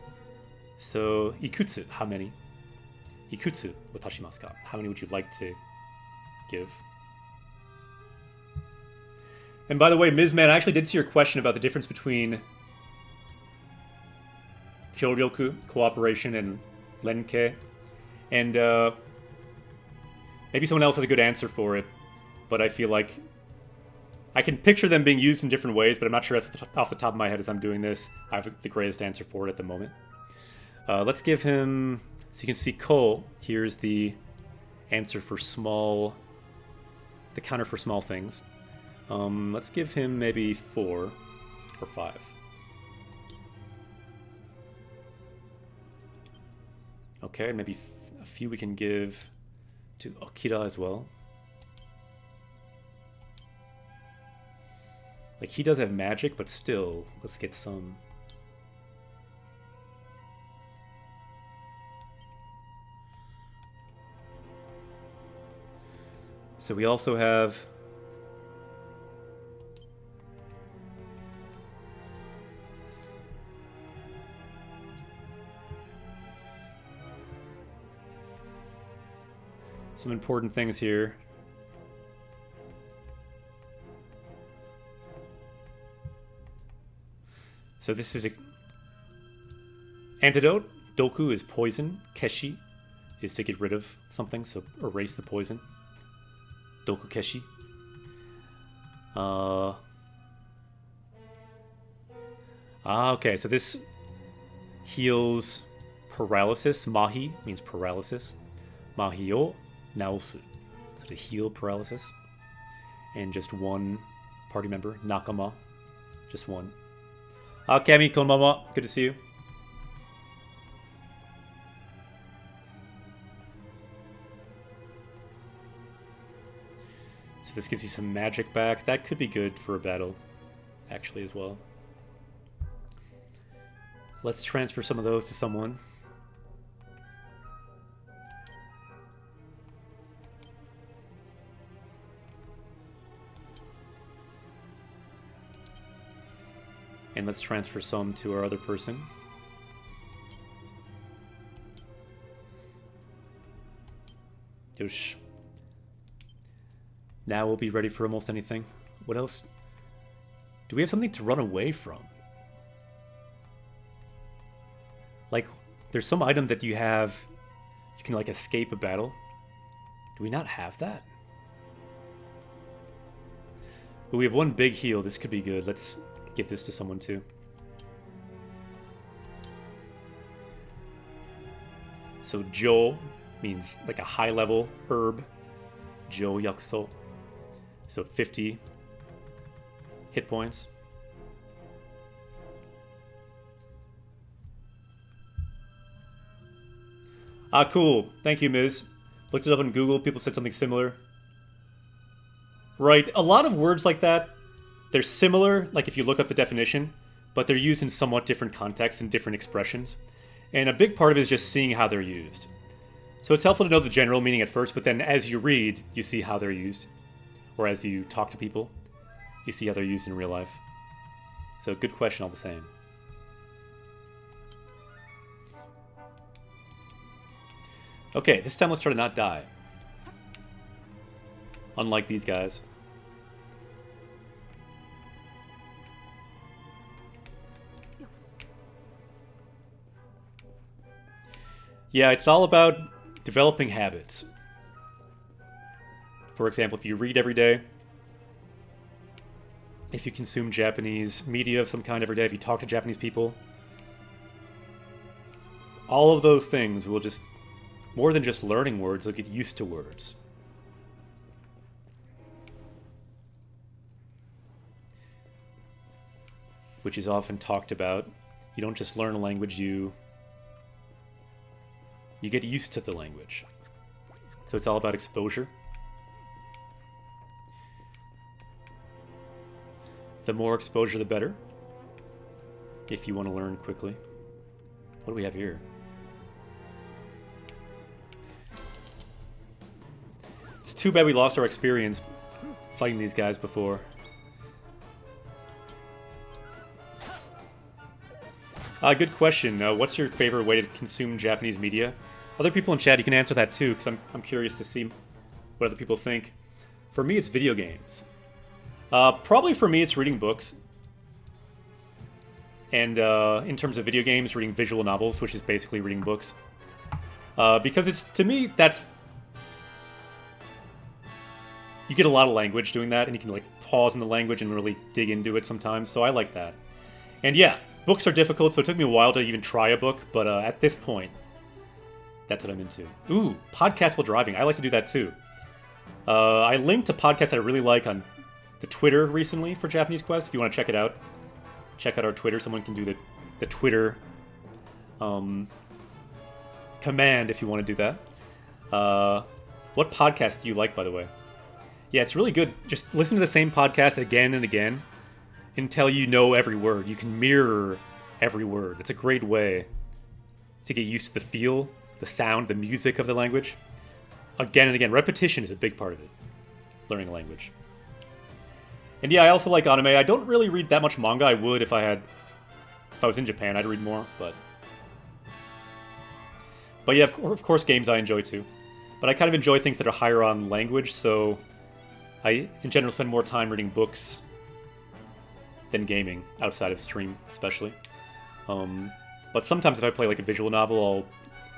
So ikutsu, how many? Ikutsu watashimasu ka? How many would you like to give? And by the way, Ms. Man, I actually did see your question about the difference between Kyoryoku, cooperation, and Renke. And maybe someone else has a good answer for it, but I feel like I can picture them being used in different ways, but I'm not sure off the top of my head as I'm doing this, I have the greatest answer for it at the moment. Let's give him... So you can see Ko, here's the answer for small... The counter for small things. Let's give him maybe 4 or 5. Okay, maybe a few we can give to Akira as well. Like, he does have magic, but still, let's get some. So we also have... some important things here. So this is a antidote. Doku is poison. Keshi is to get rid of something, so erase the poison. Doku Keshi. Okay, so this heals paralysis. Mahi means paralysis. Mahio Naosu. So to heal paralysis. And just one party member, Nakama. Just one. Kami, konbanwa. Good to see you. So this gives you some magic back. That could be good for a battle, actually, as well. Let's transfer some of those to someone. And let's transfer some to our other person. Yosh. Now we'll be ready for almost anything. What else? Do we have something to run away from? Like, there's some item that you have, you can like escape a battle. Do we not have that? But we have one big heal. This could be good. Let's give this to someone too. So Jo means like a high level herb. Jo Yakuso. So 50 hit points. Ah, cool. Thank you, Ms. Looked it up on Google. People said something similar. Right. A lot of words like that, they're similar, like if you look up the definition, but they're used in somewhat different contexts and different expressions. And a big part of it is just seeing how they're used. So it's helpful to know the general meaning at first, but then as you read, you see how they're used. Or as you talk to people, you see how they're used in real life. So good question all the same. Okay, this time let's try to not die. Unlike these guys. Yeah, it's all about developing habits. For example, if you read every day, if you consume Japanese media of some kind every day, if you talk to Japanese people, all of those things will just, more than just learning words, they'll get used to words. Which is often talked about. You don't just learn a language, you get used to the language. So it's all about exposure. The more exposure, the better. If you want to learn quickly. What do we have here? It's too bad we lost our experience fighting these guys before. Good question. What's your favorite way to consume Japanese media? Other people in chat, you can answer that too, because I'm curious to see what other people think. For me, it's video games. Probably for me, it's reading books. And in terms of video games, reading visual novels, which is basically reading books. Because it's, to me, that's... You get a lot of language doing that, and you can like pause in the language and really dig into it sometimes, so I like that. And yeah, books are difficult, so it took me a while to even try a book, but at this point, that's what I'm into. Ooh, podcasts while driving. I like to do that too. I linked a podcast I really like on the Twitter recently for Japanese Quest. If you want to check it out, check out our Twitter. Someone can do the Twitter command if you want to do that. What podcast do you like, by the way? Yeah, it's really good. Just listen to the same podcast again and again until you know every word. You can mirror every word. It's a great way to get used to the feel, the sound, the music of the language. Again and again. Repetition is a big part of it. Learning a language. And yeah, I also like anime. I don't really read that much manga. I would if I was in Japan, I'd read more, but yeah, of course games I enjoy too. But I kind of enjoy things that are higher on language, so I, in general, spend more time reading books than gaming, outside of stream, especially. But sometimes if I play like a visual novel, I'll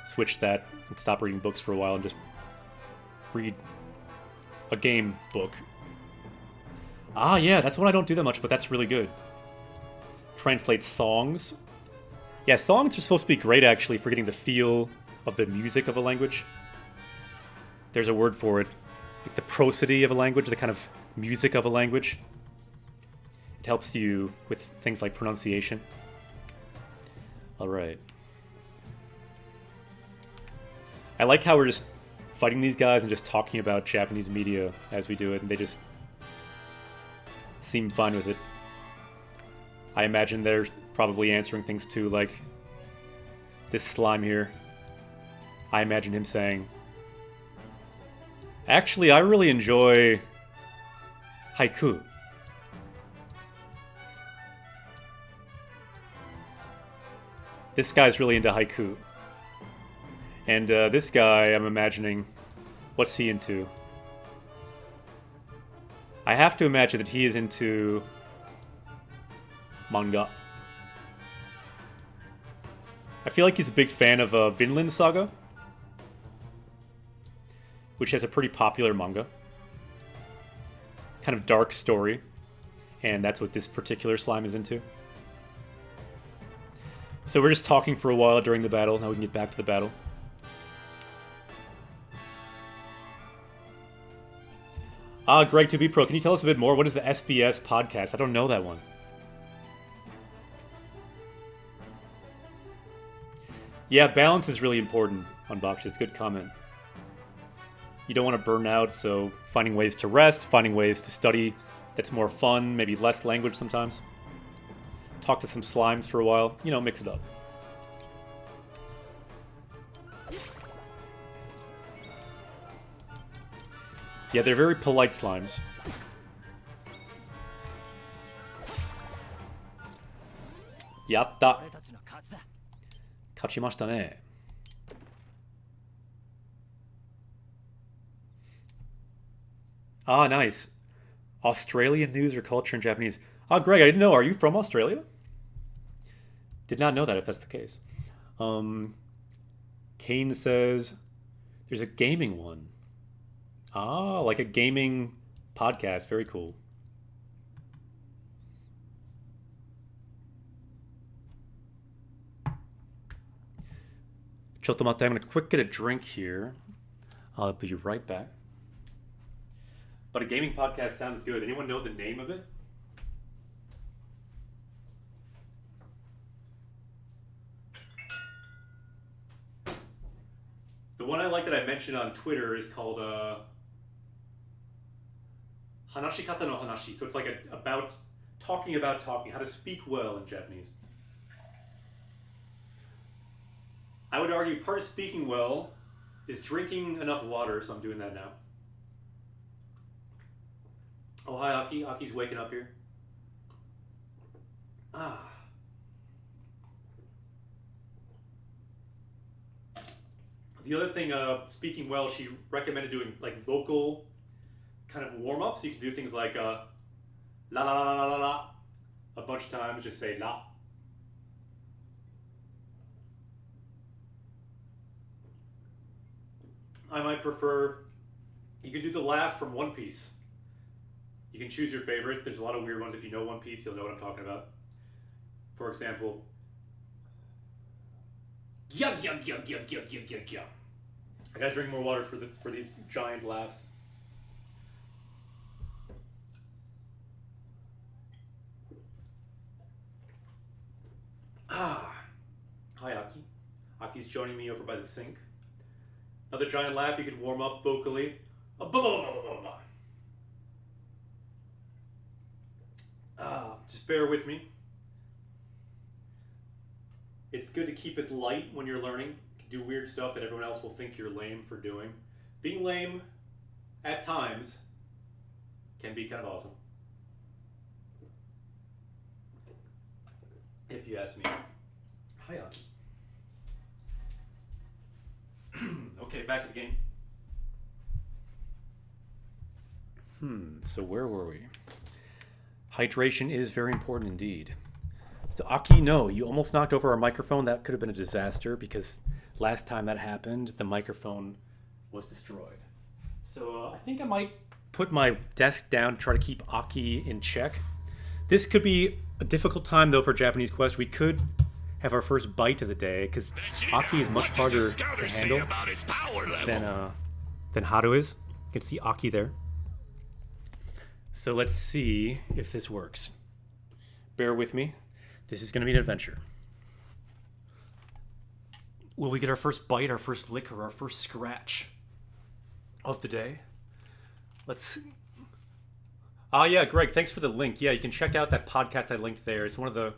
switch that and stop reading books for a while and just read a game book. Ah, yeah, that's one I don't do that much, but that's really good. Translate songs. Yeah, songs are supposed to be great, actually, for getting the feel of the music of a language. there's a word for it, like the prosody of a language, the kind of music of a language. It helps you with things like pronunciation. All right. I like how we're just fighting these guys and just talking about Japanese media as we do it, and they just seem fine with it. I imagine they're probably answering things too, like this slime here. I imagine him saying, actually, I really enjoy haiku. This guy's really into haiku. And this guy, I'm imagining, what's he into? I have to imagine that he is into manga. I feel like he's a big fan of Vinland Saga, which has a pretty popular manga. Kind of dark story. And that's what this particular slime is into. So we're just talking for a while during the battle. Now we can get back to the battle. Greg 2B Pro, can you tell us a bit more? What is the SBS podcast? I don't know that one. Yeah, balance is really important on Bakshis. Good comment. You don't want to burn out, so finding ways to rest, finding ways to study that's more fun, maybe less language sometimes. Talk to some slimes for a while. You know, mix it up. Yeah, they're very polite slimes. Yatta. Kachimashita ne. Ah, nice. Australian news or culture in Japanese. Ah, Greg, I didn't know. Are you from Australia? Did not know that, if that's the case. Kane says there's a gaming one. Ah, like a gaming podcast. Very cool. Chotomate, I'm going to quick get a drink here. I'll be right back. But a gaming podcast sounds good. Anyone know the name of it? The one I like that I mentioned on Twitter is called Hanashikata no Hanashi. So it's like about talking, how to speak well in Japanese. I would argue part of speaking well is drinking enough water, so I'm doing that now. Oh, hi, Aki. Aki's waking up here. The other thing, speaking well, she recommended doing like vocal kind of warm-ups. You can do things like la la la la la la a bunch of times. Just say la. I might prefer, you can do the laugh from One Piece. You can choose your favorite. There's a lot of weird ones. If you know One Piece, you'll know what I'm talking about. For example, yug yug yug yug yug yug yug yug. I gotta drink more water for these giant laughs. Hi, Aki. Aki's joining me over by the sink. Another giant laugh. You can warm up vocally. Just bear with me. It's good to keep it light when you're learning. You can do weird stuff that everyone else will think you're lame for doing. Being lame, at times, can be kind of awesome. If you ask me. Hi, Aki. Okay, back to the game. So where were we? Hydration is very important indeed. So Aki, no, you almost knocked over our microphone. That could have been a disaster because last time that happened, the microphone was destroyed. So I think I might put my desk down to try to keep Aki in check. This could be a difficult time though for Japanese Quest. We could have our first bite of the day because Aki is much harder to handle than Haru is. You can see Aki there. So let's see if this works. Bear with me. This is going to be an adventure. Will we get our first bite, our first lick, or our first scratch of the day? Let's see. Yeah, Greg, thanks for the link. Yeah, you can check out that podcast I linked there. It's one of the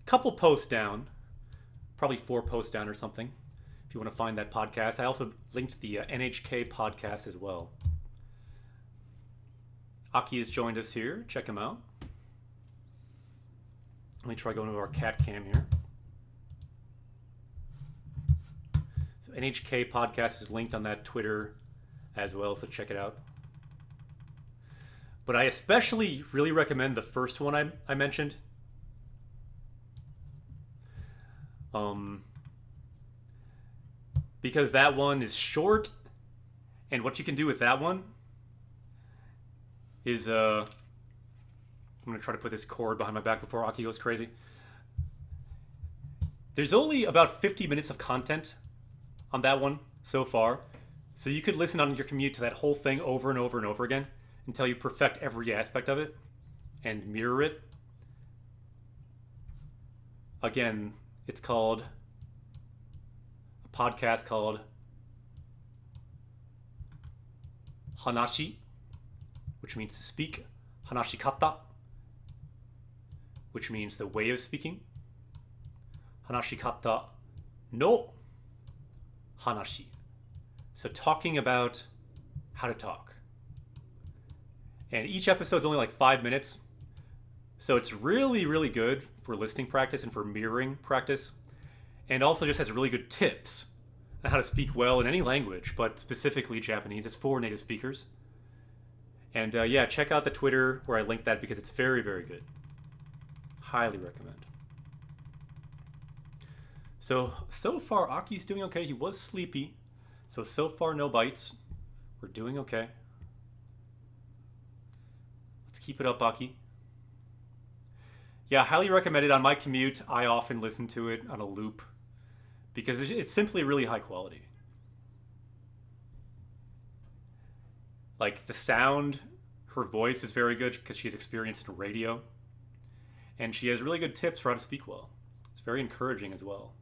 couple posts down, probably 4 posts down or something, if you want to find that podcast. I also linked the NHK podcast as well. Aki has joined us here. Check him out. Let me try going to our cat cam here. So NHK podcast is linked on that Twitter as well, so check it out. But I especially really recommend the first one I mentioned. Because that one is short, and what you can do with that one is I'm gonna try to put this cord behind my back before Aki goes crazy. There's only about 50 minutes of content on that one so far, so you could listen on your commute to that whole thing over and over and over again until you perfect every aspect of it and mirror it. Again, it's called a podcast called Hanashi, which means to speak. Hanashikata, which means the way of speaking. Hanashikata no hanashi. So talking about how to talk. And each episode's only like 5 minutes. So it's really, really good for listening practice and for mirroring practice. And also just has really good tips on how to speak well in any language, but specifically Japanese. It's for native speakers. And yeah, check out the Twitter where I linked that because it's very, very good. Highly recommend. So far, Aki's doing okay. He was sleepy. So far, no bites. We're doing okay. Let's keep it up, Aki. Yeah, highly recommend it. On my commute, I often listen to it on a loop because it's simply really high quality. Like the sound, her voice is very good because she has experience in radio. And she has really good tips for how to speak well. It's very encouraging as well.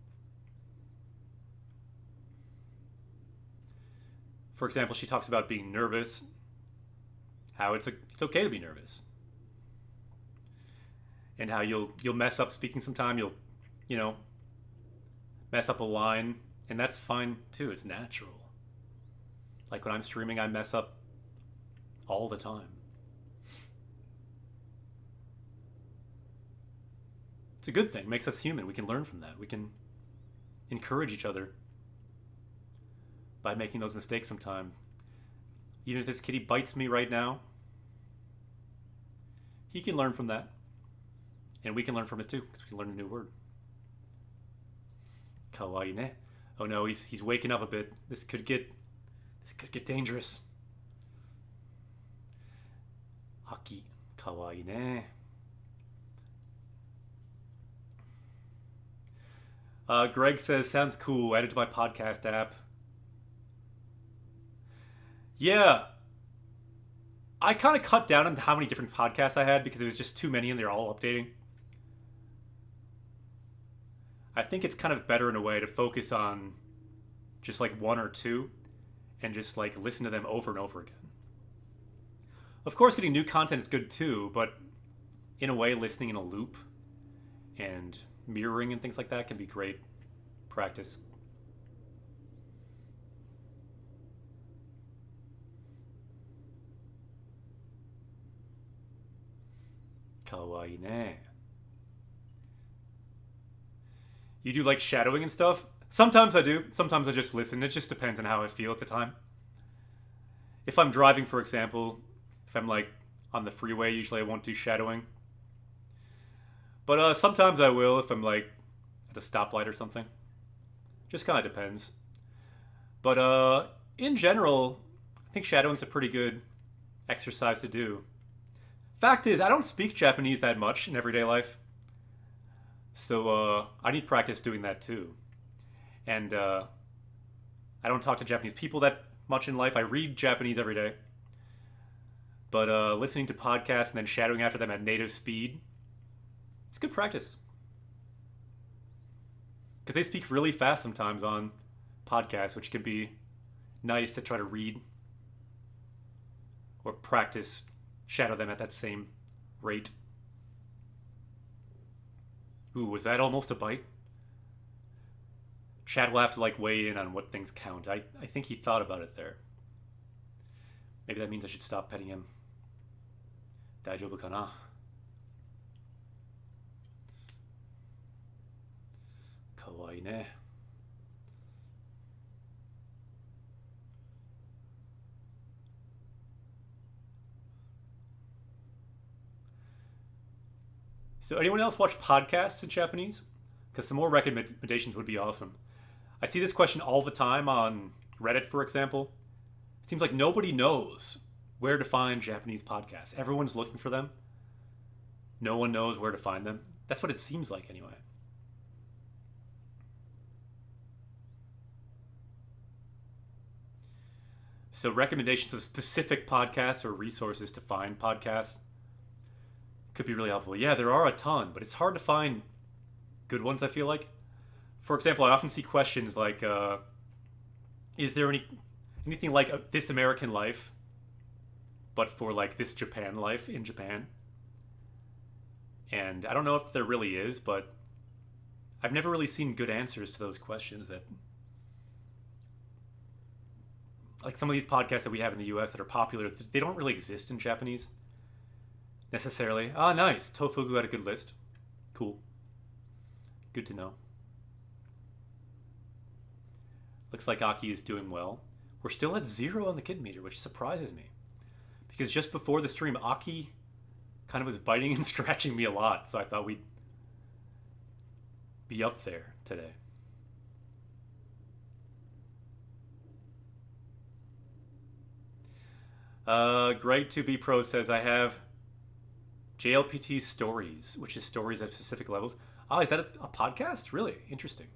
For example, she talks about being nervous, how it's okay to be nervous, and how you'll mess up speaking sometime. You'll mess up a line, and that's fine too. It's natural. Like when I'm streaming, I mess up all the time. It's a good thing. It makes us human. We can learn from that. We can encourage each other by making those mistakes sometime. Even if this kitty bites me right now, he can learn from that. And we can learn from it too, because we can learn a new word. Kawaii ne. Oh no, he's waking up a bit. This could get dangerous. Aki, kawaii ne. Greg says, sounds cool, added to my podcast app. Yeah. I kind of cut down on how many different podcasts I had because it was just too many and they're all updating. I think it's kind of better in a way to focus on just like 1 or 2 and just like listen to them over and over again. Of course, getting new content is good too, but in a way, listening in a loop and mirroring and things like that can be great practice. Kawaii ne. You do like shadowing and stuff? Sometimes I do. Sometimes I just listen. It just depends on how I feel at the time. If I'm driving, for example, if I'm like on the freeway, usually I won't do shadowing. But sometimes I will if I'm like at a stoplight or something. Just kind of depends. But in general, I think shadowing's a pretty good exercise to do. Fact is, I don't speak Japanese that much in everyday life. So I need practice doing that too. And I don't talk to Japanese people that much in life. I read Japanese every day. But listening to podcasts and then shadowing after them at native speed, it's good practice. Because they speak really fast sometimes on podcasts, which can be nice to try to read or practice, shadow them at that same rate. Ooh, was that almost a bite? Chad will have to weigh in on what things count. I think he thought about it there. Maybe that means I should stop petting him. 大丈夫かな? Kawaii ne. So anyone else watch podcasts in Japanese? Because some more recommendations would be awesome. I see this question all the time on Reddit, for example. It seems like nobody knows where to find Japanese podcasts. Everyone's looking for them. No one knows where to find them. That's what it seems like anyway. So recommendations of specific podcasts or resources to find podcasts could be really helpful. Yeah, there are a ton, but it's hard to find good ones, I feel like. For example, I often see questions like, is there anything like This American Life, but for This Japan Life in Japan? And I don't know if there really is, but I've never really seen good answers to those questions. That some of these podcasts that we have in the US that are popular, they don't really exist in Japanese necessarily. Ah, nice. Tofugu had a good list. Cool. Good to know. Looks like Aki is doing well. We're still at 0 on the kid meter, which surprises me. Because just before the stream, Aki kind of was biting and scratching me a lot, so I thought we'd be up there today. Great to be pro says, I have JLPT Stories, which is stories at specific levels. Oh, is that a podcast? Really? Interesting.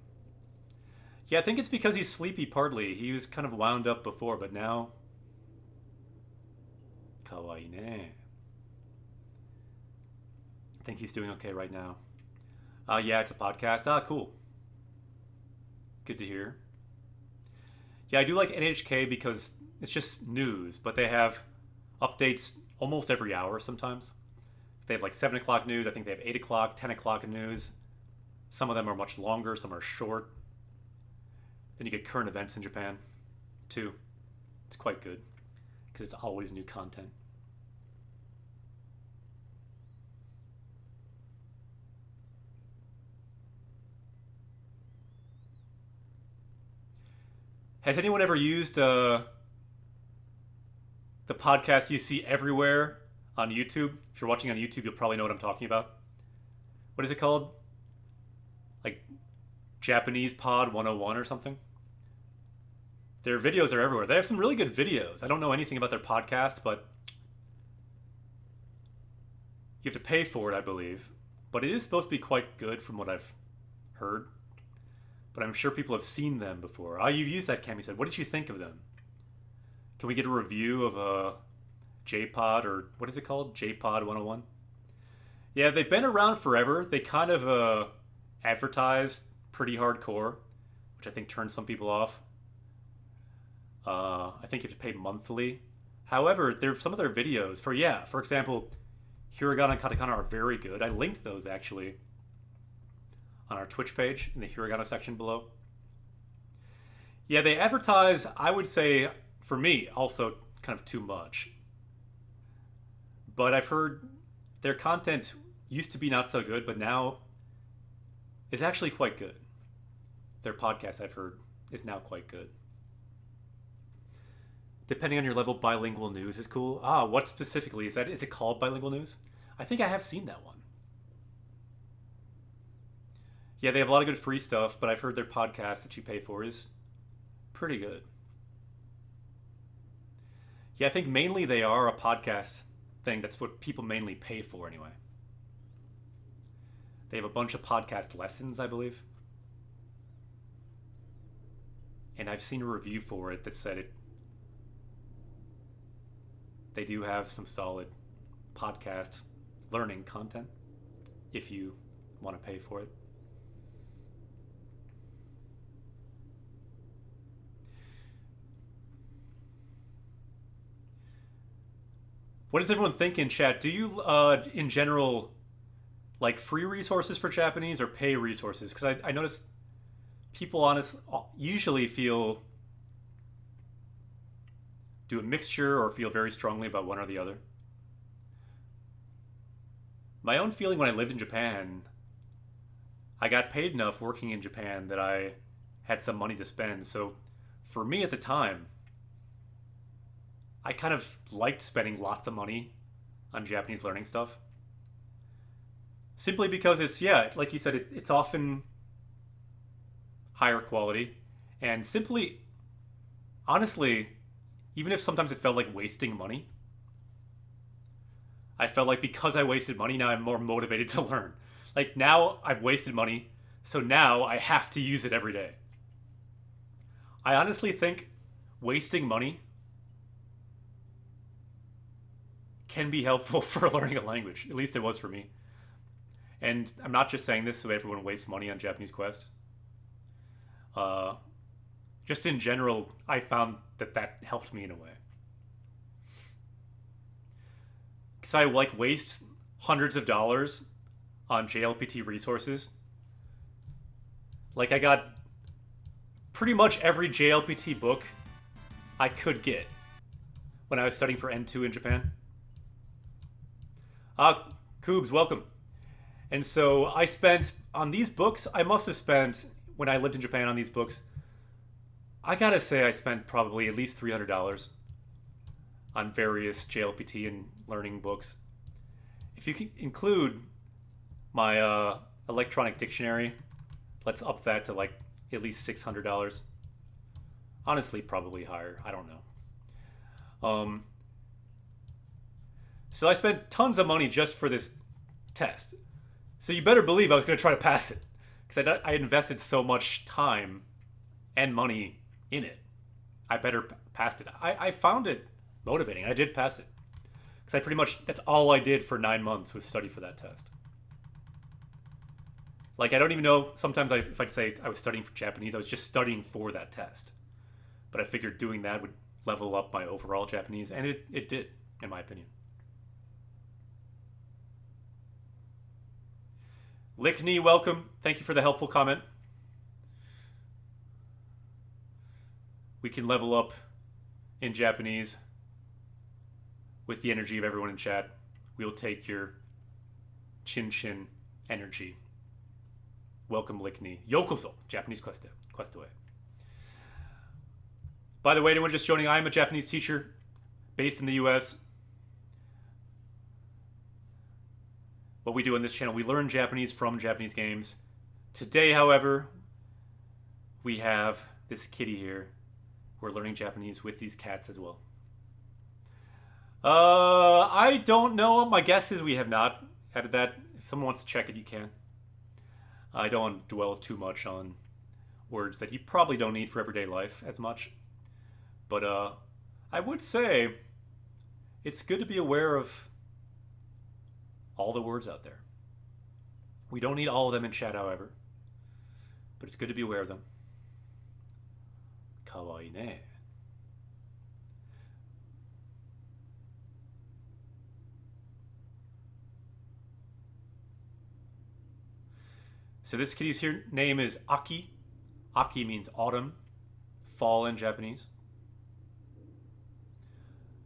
Yeah, I think it's because he's sleepy partly. He was kind of wound up before, but now... Kawaii ne. I think he's doing okay right now. Yeah, it's a podcast. Ah, cool. Good to hear. Yeah, I do like NHK because it's just news, but they have updates almost every hour sometimes. They have 7 o'clock news. I think they have 8 o'clock, 10 o'clock news. Some of them are much longer, some are short. Then you get current events in Japan, too. It's quite good, because it's always new content. Has anyone ever used the podcast you see everywhere on YouTube? If you're watching on YouTube, you'll probably know what I'm talking about. What is it called? Japanese Pod 101 or something? Their videos are everywhere. They have some really good videos. I don't know anything about their podcast, but you have to pay for it, I believe. But it is supposed to be quite good from what I've heard. But I'm sure people have seen them before. Oh, you've used that, Cami said. What did you think of them? Can we get a review of a J-Pod, or what is it called? J-Pod 101? Yeah, they've been around forever. They kind of advertised pretty hardcore, which I think turns some people off. I think you have to pay monthly. However, some of their videos, for example, Hiragana and Katakana are very good. I linked those actually on our Twitch page in the Hiragana section below. Yeah, they advertise, I would say, for me, also kind of too much. But I've heard their content used to be not so good, but now is actually quite good. Their podcast, I've heard, is now quite good. Depending on your level, bilingual news is cool. Ah, what specifically is that? Is it called bilingual news? I think I have seen that one. Yeah, they have a lot of good free stuff, but I've heard their podcast that you pay for is pretty good. Yeah, I think mainly they are a podcast thing. That's what people mainly pay for anyway. They have a bunch of podcast lessons, I believe. And I've seen a review for it that said it they do have some solid podcast learning content if you want to pay for it. What does everyone think in chat? Do you, in general, like free resources for Japanese or pay resources? Because I notice people usually do a mixture or feel very strongly about one or the other. My own feeling when I lived in Japan, I got paid enough working in Japan that I had some money to spend. So for me at the time, I kind of liked spending lots of money on Japanese learning stuff. Simply because it's, yeah, like you said, it's often higher quality. And simply, honestly, even if sometimes it felt like wasting money, I felt like because I wasted money, now I'm more motivated to learn. Like now I've wasted money, so now I have to use it every day. I honestly think wasting money can be helpful for learning a language. At least it was for me. And I'm not just saying this so everyone wastes money on Japanese Quest. Just in general, I found that helped me in a way. Because I like waste hundreds of dollars on JLPT resources. Like I got pretty much every JLPT book I could get when I was studying for N2 in Japan. Koobs, welcome. And so I spent, on these books, I must have spent, when I lived in Japan on these books, I gotta say I spent probably at least $300 on various JLPT and learning books. If you can include my electronic dictionary, let's up that to like at least $600. Honestly, probably higher. I don't know. So I spent tons of money just for this test. So you better believe I was going to try to pass it. Because I invested so much time and money in it. I better pass it. I found it motivating. I did pass it. Because I pretty much, that's all I did for 9 months was study for that test. Like, I don't even know, sometimes if I'd say I was studying for Japanese, I was just studying for that test. But I figured doing that would level up my overall Japanese, and it did, in my opinion. Lickney, welcome. Thank you for the helpful comment. We can level up in Japanese with the energy of everyone in chat. We'll take your chin energy. Welcome, Lickney. Yokoso, Japanese Quest Away. By the way, anyone just joining, I'm a Japanese teacher based in the US. What we do on this channel, we learn Japanese from Japanese games. Today, however, we have this kitty here. We're learning Japanese with these cats as well. I don't know. My guess is we have not added that. If someone wants to check it, you can. I don't want to dwell too much on words that you probably don't need for everyday life as much. But I would say it's good to be aware of all the words out there. We don't need all of them in chat, however. But it's good to be aware of them. Kawaii ne. So this kitty's name is Aki. Aki means autumn, fall in Japanese.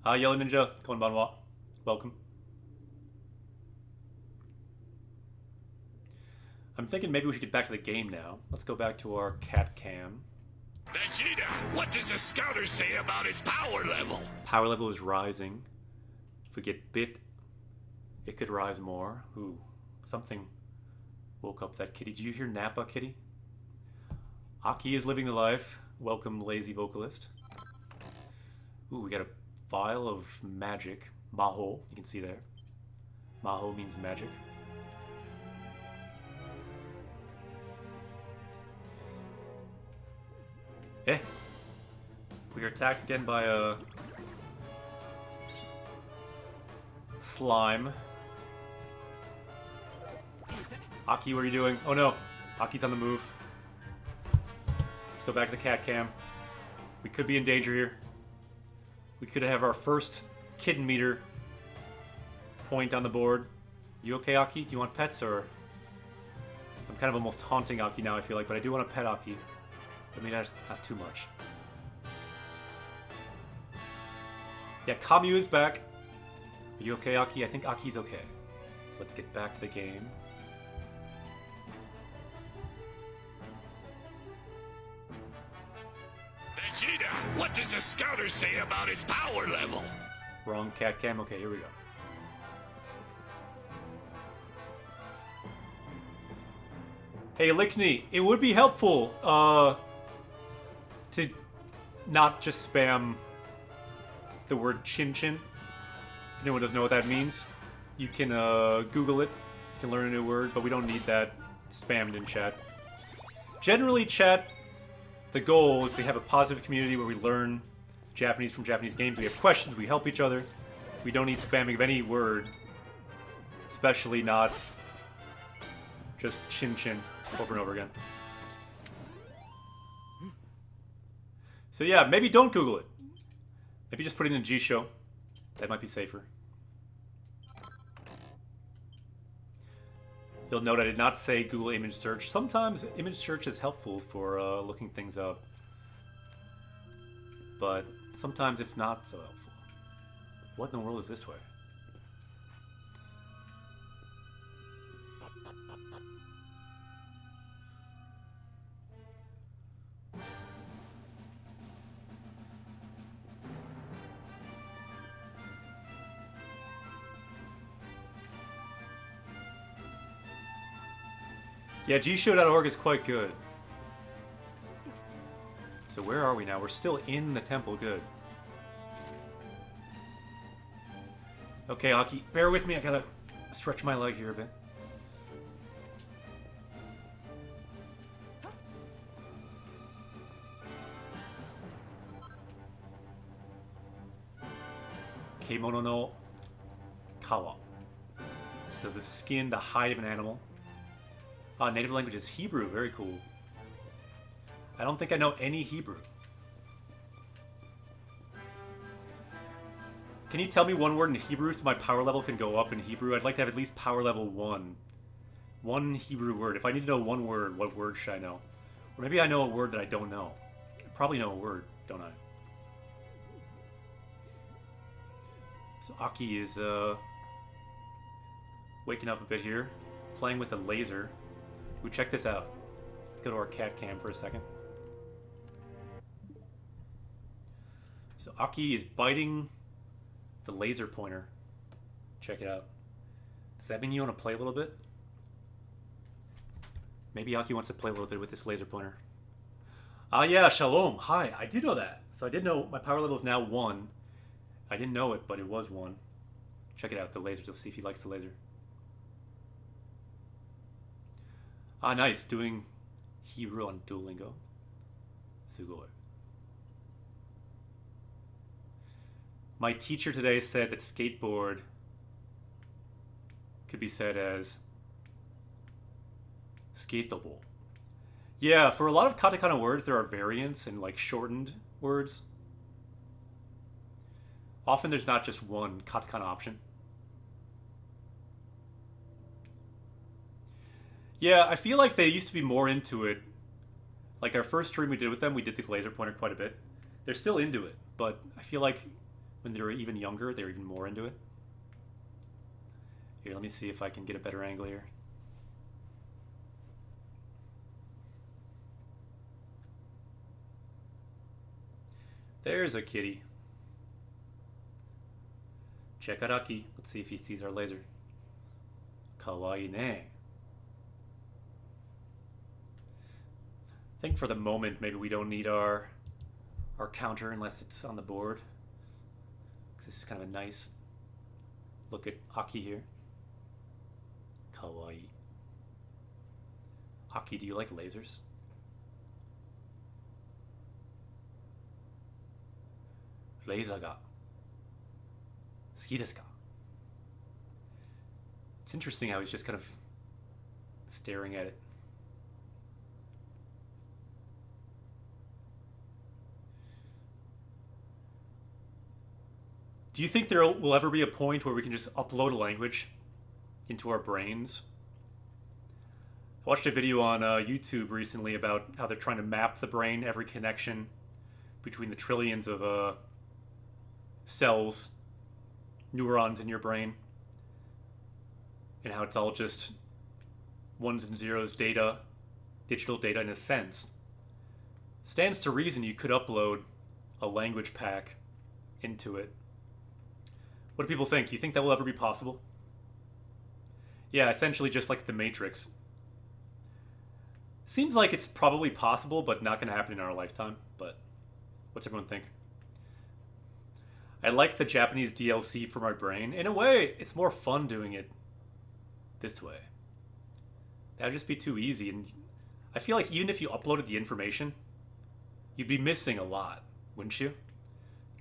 Yellow Ninja, konbanwa. Welcome. I'm thinking maybe we should get back to the game now. Let's go back to our cat cam. Vegeta, what does the scouter say about his power level? Power level is rising. If we get bit, it could rise more. Ooh, something woke up that kitty. Did you hear Nappa, kitty? Aki is living the life. Welcome, lazy vocalist. Ooh, we got a vial of magic. Maho, you can see there. Maho means magic. We are attacked again by slime. Aki, what are you doing? Oh no, Aki's on the move. Let's go back to the cat cam. We could be in danger here. We could have our first kitten meter point on the board. You okay, Aki? Do you want pets, or... I'm kind of almost haunting Aki now, I feel like, but I do want to pet Aki. But maybe that's not too much. Yeah, Kamu is back. Are you okay, Aki? I think Aki's okay. So let's get back to the game. Vegeta, what does the scouter say about his power level? Wrong cat cam. Okay, here we go. Hey, Lickney, it would be helpful to not just spam the word chin chin. If anyone doesn't know what that means, you can Google it. You can learn a new word, but we don't need that spammed in chat. Generally, chat, the goal is to have a positive community where we learn Japanese from Japanese games. We have questions, we help each other. We don't need spamming of any word, especially not just chin chin over and over again. So yeah, maybe don't Google it. Maybe just put it in a G show. That might be safer. You'll note I did not say Google image search. Sometimes image search is helpful for looking things up. But sometimes it's not so helpful. What in the world is this way? Yeah, gshow.org is quite good. So where are we now? We're still in the temple. Good. Okay, Aki, bear with me. I gotta stretch my leg here a bit. Kemono no kawa. So the skin, the hide of an animal. Native language is Hebrew. Very cool. I don't think I know any Hebrew. Can you tell me one word in Hebrew so my power level can go up in Hebrew? I'd like to have at least power level 1. One Hebrew word. If I need to know one word, what word should I know? Or maybe I know a word that I don't know. I probably know a word, don't I? So Aki is waking up a bit here. Playing with a laser. Ooh, check this out. Let's go to our cat cam for a second. So Aki is biting the laser pointer. Check it out. Does that mean you want to play a little bit? Maybe Aki wants to play a little bit with this laser pointer. Ah yeah, shalom. Hi, I do know that. So I did know my power level is now 1. I didn't know it, but it was 1. Check it out, the laser. Let's see if he likes the laser. Ah, nice. Doing Hebrew on Duolingo. Sugoi. My teacher today said that skateboard could be said as skatable. Yeah, for a lot of katakana words, there are variants and like shortened words. Often there's not just one katakana option. Yeah, I feel like they used to be more into it. Like our first stream we did with them, we did the laser pointer quite a bit. They're still into it, but I feel like when they were even younger, they were even more into it. Here, let me see if I can get a better angle here. There's a kitty. Check out Aki. Let's see if he sees our laser. Kawaii ne. I think for the moment, maybe we don't need our counter unless it's on the board. This is kind of a nice look at Aki here. Kawaii. Aki, do you like lasers? Laser ga suki desu ka? interesting how he's just kind of staring at it. Do you think there will ever be a point where we can just upload a language into our brains? I watched a video on YouTube recently about how they're trying to map the brain, every connection between the trillions of cells, neurons in your brain, and how it's all just ones and zeros data, digital data in a sense. Stands to reason you could upload a language pack into it. What do people think? You think that will ever be possible? Yeah, essentially just like the Matrix. Seems like it's probably possible, but not going to happen in our lifetime. But what's everyone think? I like the Japanese DLC for my brain. In a way, it's more fun doing it this way. That would just be too easy. And I feel like even if you uploaded the information, you'd be missing a lot, wouldn't you?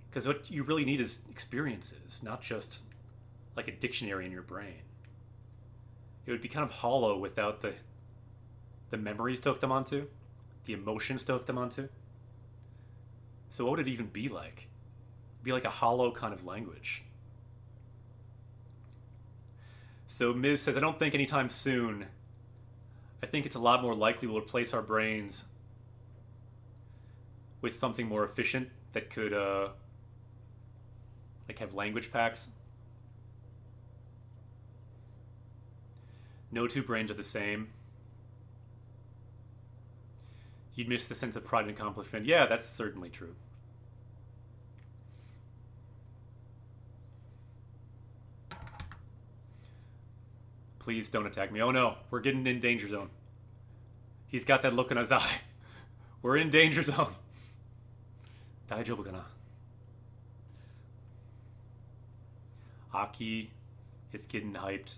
Because what you really need is experiences, not just like a dictionary in your brain. It would be kind of hollow without the memories to hook them onto, the emotions to hook them onto. So what would it even be like? It'd be like a hollow kind of language. So Ms. says, I don't think anytime soon. I think it's a lot more likely we'll replace our brains with something more efficient that could like have language packs. No two brains are the same. You'd miss the sense of pride and accomplishment. Yeah, that's certainly true. Please don't attack me. Oh no, we're getting in danger zone. He's got that look in his eye. We're in danger zone. Daijoubu kana? Aki is getting hyped.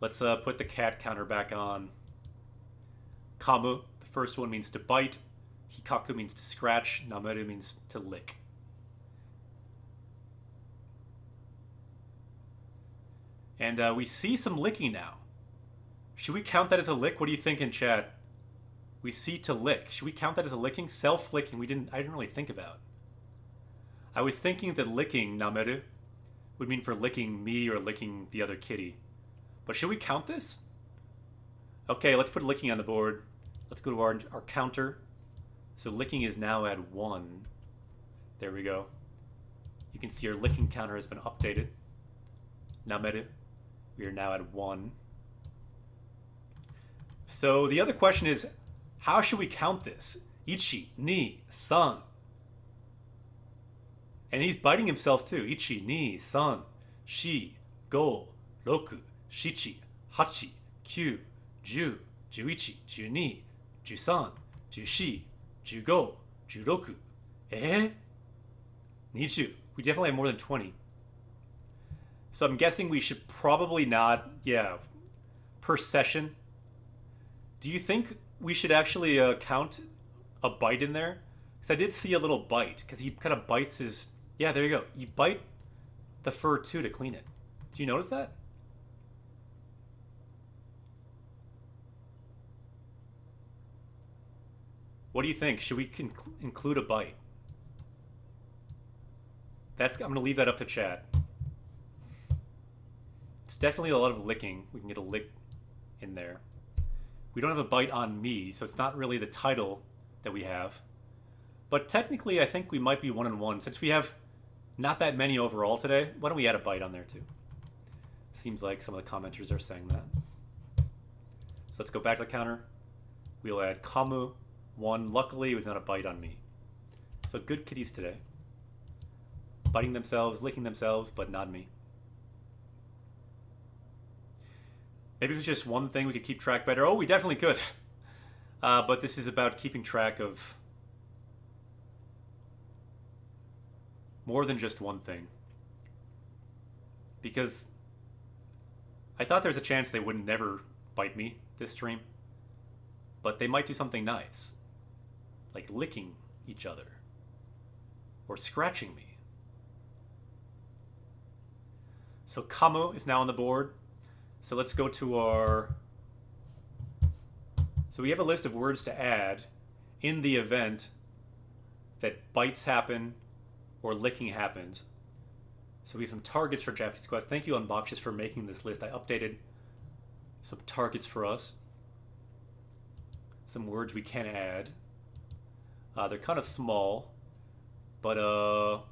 Let's put the cat counter back on. Kamu, the first one means to bite. Hikaku means to scratch. Nameru means to lick. And we see some licking now. Should we count that as a lick? What do you think in chat? We see to lick. Should we count that as a licking? Self-licking, I didn't really think about. I was thinking that licking, nameru, would mean for licking me or licking the other kitty. But should we count this? Okay, let's put licking on the board. Let's go to our counter. So licking is now at 1. There we go. You can see our licking counter has been updated. Nameru. We are now at 1. So the other question is, how should we count this? Ichi, ni, san. And he's biting himself too. Ichi, ni, san, shi, go, roku, shichi, hachi, kyu, ju, juichi, juni, jusan, jushi, jugo, juroku. Nichu. We definitely have more than 20. So I'm guessing we should probably not, per session. Do you think we should actually count a bite in there? Because I did see a little bite, because he kind of bites his, yeah, there you go. You bite the fur too to clean it. Do you notice that? What do you think? Should we include a bite? I'm going to leave that up to chat. It's definitely a lot of licking. We can get a lick in there. We don't have a bite on me, so it's not really the title that we have. But technically, I think we might be 1-1. Since we have not that many overall today, why don't we add a bite on there too? Seems like some of the commenters are saying that. So let's go back to the counter. We'll add Kamu, 1. Luckily, it was not a bite on me. So good kitties today. Biting themselves, licking themselves, but not me. Maybe if it's just one thing we could keep track better. Oh, we definitely could. But this is about keeping track of more than just one thing. Because I thought there's a chance they would never bite me this stream. But they might do something nice. Like licking each other. Or scratching me. So kamu is now on the board. So let's go to our... So we have a list of words to add in the event that bites happen or licking happens. So we have some targets for Japanese Quest. Thank you, Unboxes, for making this list. I updated some targets for us. Some words we can add. They're kind of small, but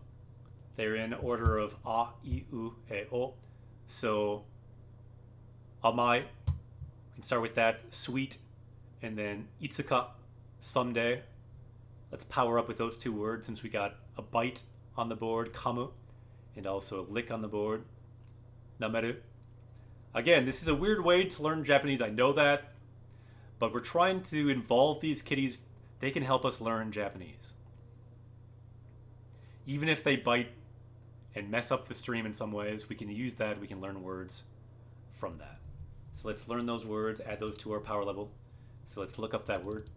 they're in order of a, I, u, e, o. So amai, we can start with that. Sweet, and then itsuka, someday. Let's power up with those two words since we got a bite on the board, kamu, and also a lick on the board, nameru. Again, this is a weird way to learn Japanese, I know that, but we're trying to involve these kitties. They can help us learn Japanese. Even if they bite and mess up the stream in some ways, we can use that, we can learn words from that. So let's learn those words, add those to our power level. So let's look up that word.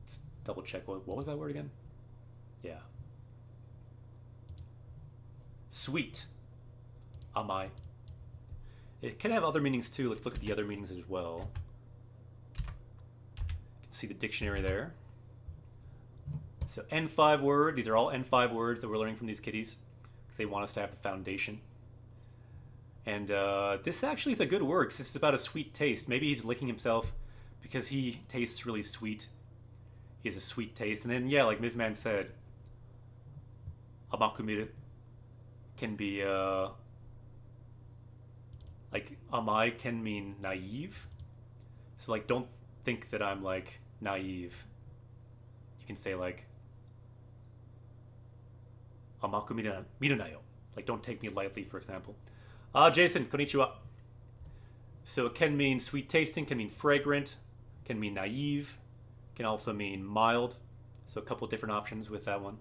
Let's double check, what was that word again? Yeah. Sweet. Amai. It can have other meanings too. Let's look at the other meanings as well. You can see the dictionary there. So N5 word. These are all N5 words that we're learning from these kitties because they want us to have the foundation. And this actually is a good word because it's about a sweet taste. Maybe he's licking himself because he tastes really sweet. He has a sweet taste. And then, yeah, like Ms. Man said, amakumiru can be, like, amai can mean naive. So, like, don't think that I'm, like, naive. You can say, like, amakumiru nayo. Like, don't take me lightly, for example. Jason, konnichiwa. So it can mean sweet tasting, can mean fragrant, can mean naive, can also mean mild. So a couple different options with that one.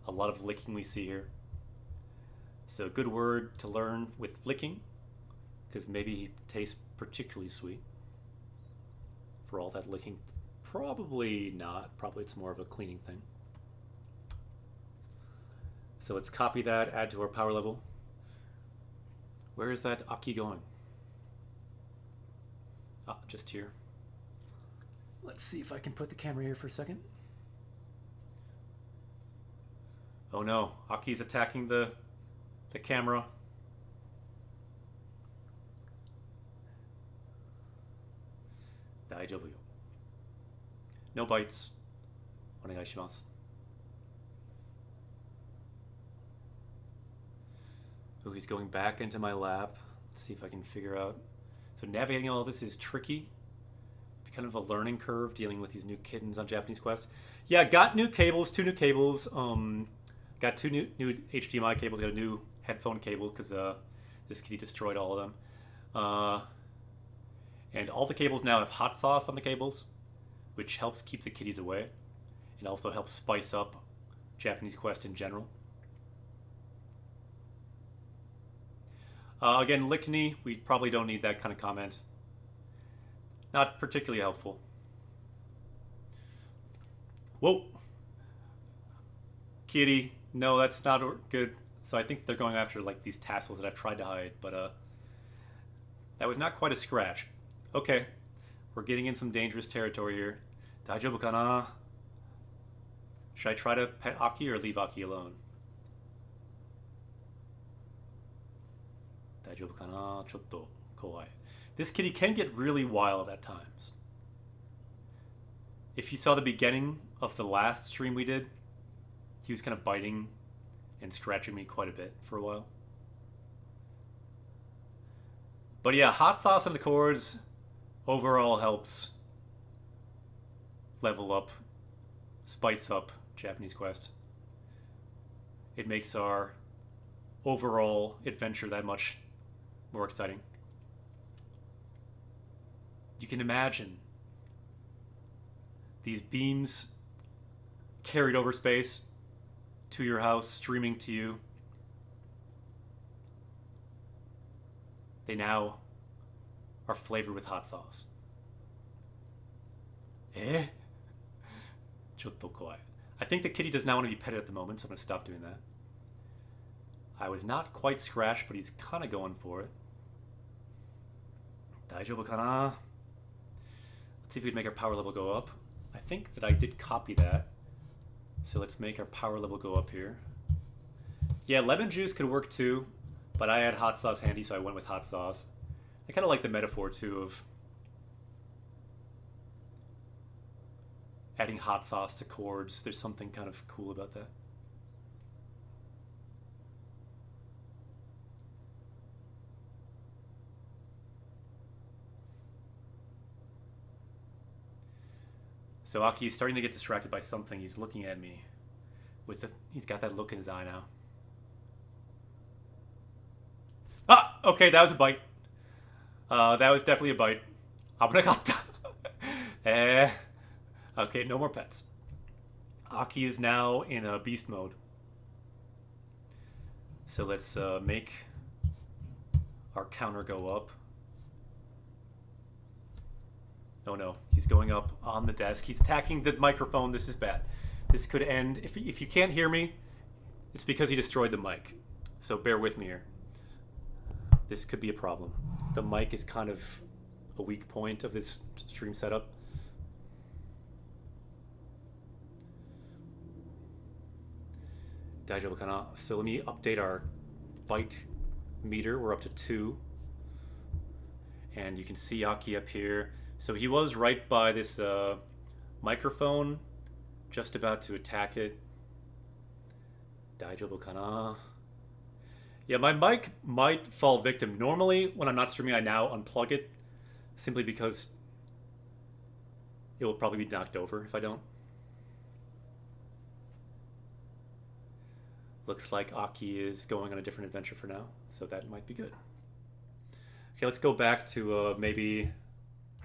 A lot of licking we see here. So a good word to learn with licking, because maybe he tastes particularly sweet. For all that licking, probably not. Probably it's more of a cleaning thing. So let's copy that, add to our power level. Where is that Aki going? Ah, just here. Let's see if I can put the camera here for a second. Oh no, Aki's attacking the camera. Daijoubu yo. No bites. Onegaishimasu. Oh, he's going back into my lab. Let's see if I can figure out. So navigating all this is tricky. Kind of a learning curve dealing with these new kittens on Japanese Quest. Yeah, got new cables, 2 new cables. Got 2 new HDMI cables. Got a new headphone cable because this kitty destroyed all of them. And all the cables now have hot sauce on the cables, which helps keep the kitties away. And also helps spice up Japanese Quest in general. Again, Lickney, we probably don't need that kind of comment. Not particularly helpful. Whoa! Kitty, no, that's not good. So I think they're going after like these tassels that I've tried to hide, but that was not quite a scratch. Okay, we're getting in some dangerous territory here. Daijoubu kana? Should I try to pet Aki or leave Aki alone? Daijoubu kana? Chotto kowai. This kitty can get really wild at times. If you saw the beginning of the last stream we did, he was kind of biting and scratching me quite a bit for a while. But yeah, hot sauce on the cords overall helps level up, spice up Japanese Quest. It makes our overall adventure that much more exciting. You can imagine these beams carried over space to your house, streaming to you. They now are flavored with hot sauce. Eh? Chotto kowai. I think the kitty does not want to be petted at the moment, so I'm going to stop doing that. I was not quite scratched, but he's kind of going for it. Daijoubu kana? Let's see if we can make our power level go up. I think that I did copy that. So let's make our power level go up here. Yeah, lemon juice could work too, but I had hot sauce handy, so I went with hot sauce. I kind of like the metaphor too of adding hot sauce to chords. There's something kind of cool about that. So Aki is starting to get distracted by something. He's looking at me. He's got that look in his eye now. Ah! Okay, that was a bite. That was definitely a bite. Abunagatta. Okay, no more pets. Aki is now in a beast mode. So let's make our counter go up. Oh no, he's going up on the desk. He's attacking the microphone. This is bad. This could end. If you can't hear me, it's because he destroyed the mic. So bear with me here. This could be a problem. The mic is kind of a weak point of this stream setup. Daijoubu kana? So let me update our byte meter. We're up to 2. And you can see Aki up here. So he was right by this microphone, just about to attack it. Daijoubu kana? Yeah, my mic might fall victim. Normally, when I'm not streaming, I now unplug it, simply because it will probably be knocked over if I don't. Looks like Aki is going on a different adventure for now, so that might be good. Okay, let's go back to maybe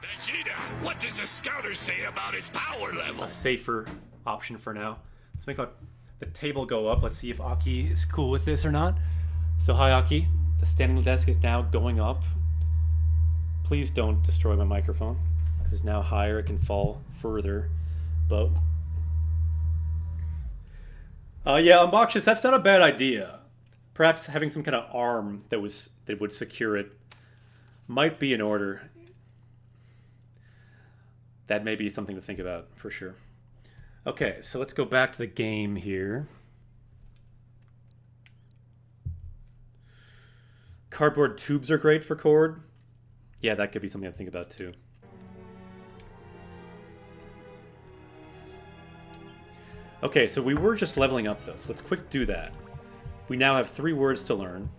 Vegeta, what does the scouter say about his power level? a safer option for now. Let's make the table go up. Let's see if Aki is cool with this or not. So hi Aki, the standing desk is now going up. Please don't destroy my microphone. This is now higher, it can fall further. But yeah, Unboxes, that's not a bad idea. Perhaps having some kind of arm that would secure it might be in order. That may be something to think about for sure. Okay, so let's go back to the game here. Cardboard tubes are great for chord. Yeah, that could be something to think about too. Okay, so we were just leveling up though, so let's quick do that. We now have 3 words to learn.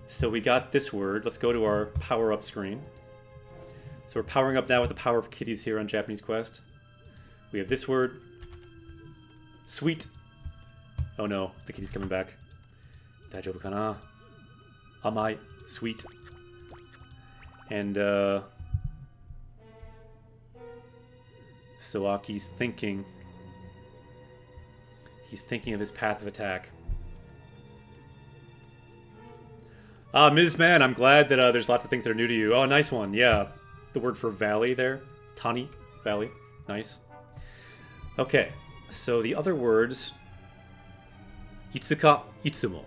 So we got this word. Let's go to our power up screen. So we're powering up now with the power of kitties here on Japanese Quest. We have this word. Sweet. Oh no, the kitty's coming back. Daijoubu kana? Amai. Sweet. And so Aki's thinking. He's thinking of his path of attack. Ah, Ms. Man, I'm glad that there's lots of things that are new to you. Oh, nice one. Yeah. The word for valley there. Tani. Valley. Nice. Okay. So the other words. Itsuka, Itsumo.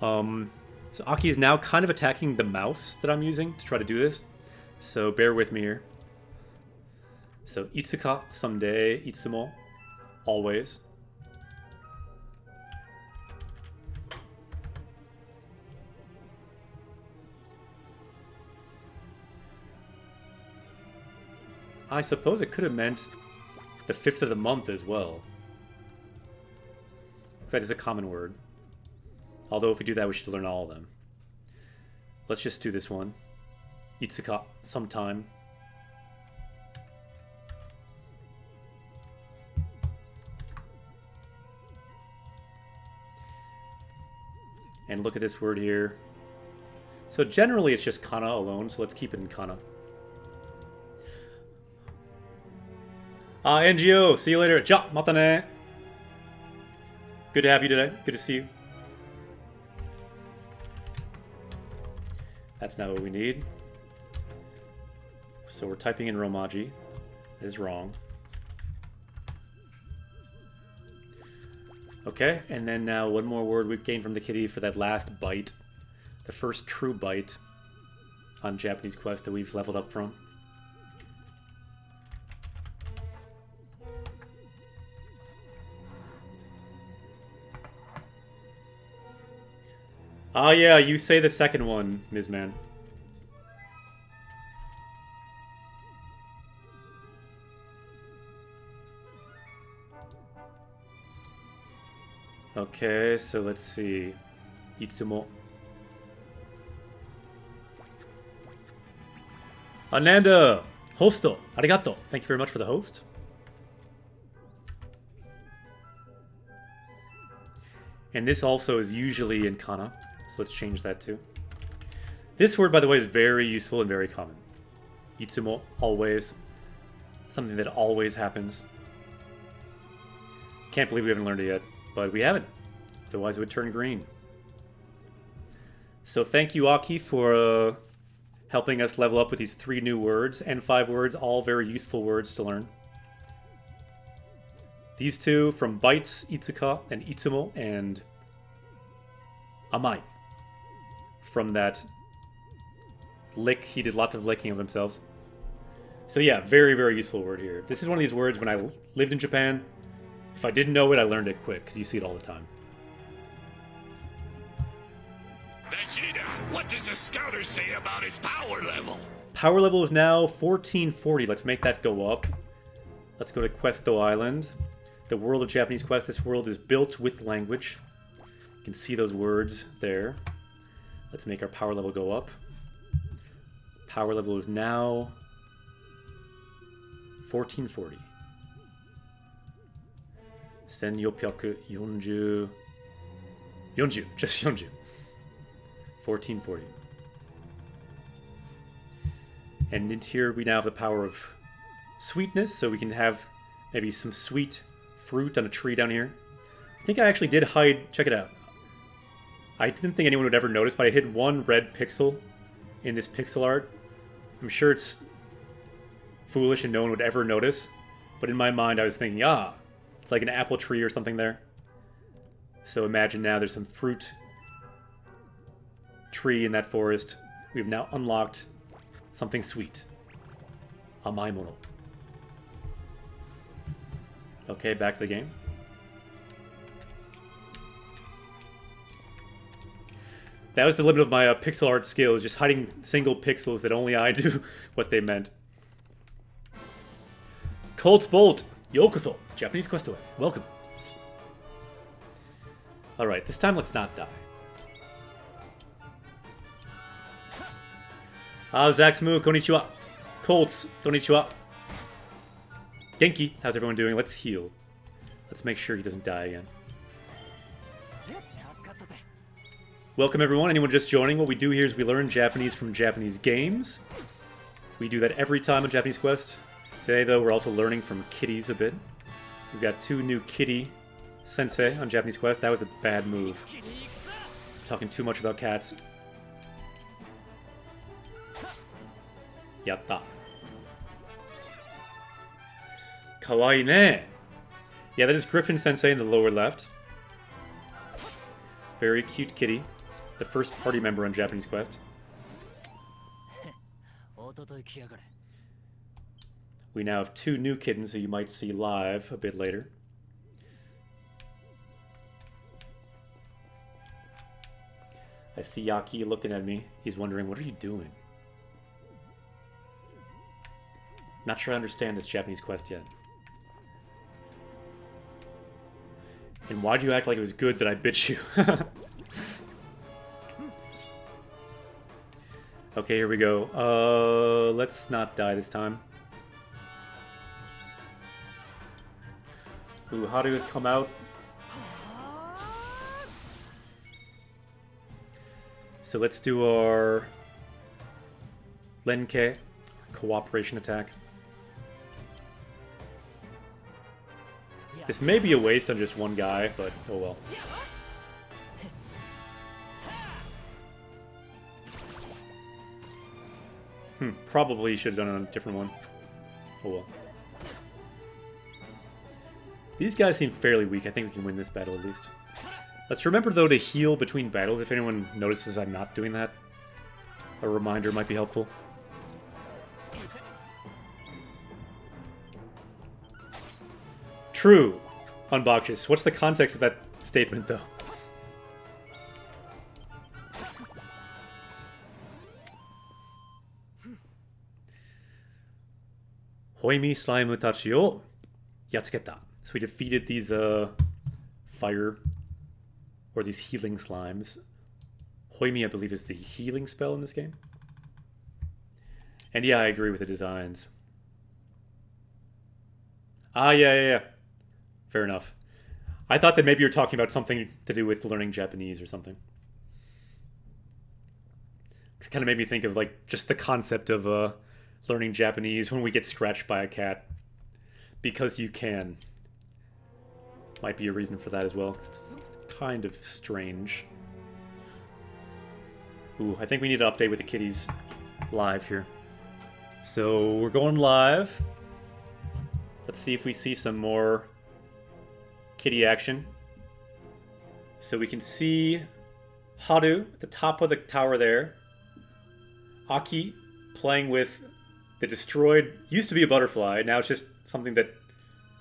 So Aki is now kind of attacking the mouse that I'm using to try to do this. So bear with me here. So Itsuka, someday. Itsumo, always. I suppose it could have meant the 5th of the month as well. Because that is a common word. Although if we do that, we should learn all of them. Let's just do this one. Itsuka, sometime. And look at this word here. So generally it's just kana alone, so let's keep it in kana. NGO, see you later. Ja, mata ne. Good to have you today. Good to see you. That's not what we need. So we're typing in Romaji. That is wrong. Okay, and then now one more word we've gained from the kitty for that last bite. The first true bite on Japanese Quest that we've leveled up from. Ah, yeah, you say the second one, Ms. Man. Okay, so let's see. Itsumo. Ananda! Hosto! Arigato! Thank you very much for the host. And this also is usually in kana, so let's change that too. This word, by the way, is very useful and very common. Itsumo, always. Something that always happens. Can't believe we haven't learned it yet, but we haven't. Otherwise it would turn green. So thank you, Aki, for helping us level up with these 3 new words and 5 words, all very useful words to learn. These 2 from Bites, Itsuka, and Itsumo, and Amai. From that lick, he did lots of licking of himself. So yeah, very, very useful word here. This is one of these words when I lived in Japan. If I didn't know it, I learned it quick, because you see it all the time. Vegeta, what does the scouter say about his power level? Power level is now 1440. Let's make that go up. Let's go to Questo Island. The world of Japanese Quest. This world is built with language. You can see those words there. Let's make our power level go up. Power level is now 1440. 1440. 40. Just 40. 1440. And in here we now have the power of sweetness, so we can have maybe some sweet fruit on a tree down here. I think I actually did hide... Check it out. I didn't think anyone would ever notice, but I hid one red pixel in this pixel art. I'm sure it's foolish and no one would ever notice, but in my mind I was thinking, ah, it's like an apple tree or something there. So imagine now there's some fruit tree in that forest. We've now unlocked something sweet. Amaimono. Okay, back to the game. That was the limit of my pixel art skills, just hiding single pixels that only I do what they meant. Colt Bolt, yokoso, Japanese Quest Away. Welcome. Alright, this time let's not die. Zaxmu, konnichiwa. Colts, konnichiwa. Genki, how's everyone doing? Let's heal. Let's make sure he doesn't die again. Welcome everyone, anyone just joining. What we do here is we learn Japanese from Japanese games. We do that every time on Japanese Quest. Today though, we're also learning from kitties a bit. We've got 2 new kitty sensei on Japanese Quest. That was a bad move. Talking too much about cats. Yatta. Kawaii ne. Yeah, that is Griffin Sensei in the lower left. Very cute kitty. The first party member on Japanese Quest. We now have 2 new kittens who you might see live a bit later. I see Yaki looking at me. He's wondering, what are you doing? Not sure I understand this Japanese Quest yet. And why'd you act like it was good that I bit you? Okay, here we go. Let's not die this time. Ooh, Haru has come out. So let's do our Lenke, cooperation attack. This may be a waste on just one guy, but oh well. Probably should have done it on a different one. Oh well. These guys seem fairly weak. I think we can win this battle at least. Let's remember, though, to heal between battles if anyone notices I'm not doing that. A reminder might be helpful. True, Unboxes. What's the context of that statement, though? Hoimi slime tachi o yatsuketa. So we defeated these fire or these healing slimes. Hoimi, I believe, is the healing spell in this game. And yeah, I agree with the designs. Ah, yeah. Fair enough. I thought that maybe you're talking about something to do with learning Japanese or something. It kind of made me think of like just the concept of learning Japanese when we get scratched by a cat. Because you can. Might be a reason for that as well. It's kind of strange. Ooh, I think we need to update with the kitties live here. So we're going live. Let's see if we see some more kitty action. So we can see Haru at the top of the tower there. Aki playing with the destroyed, used to be a butterfly, now it's just something that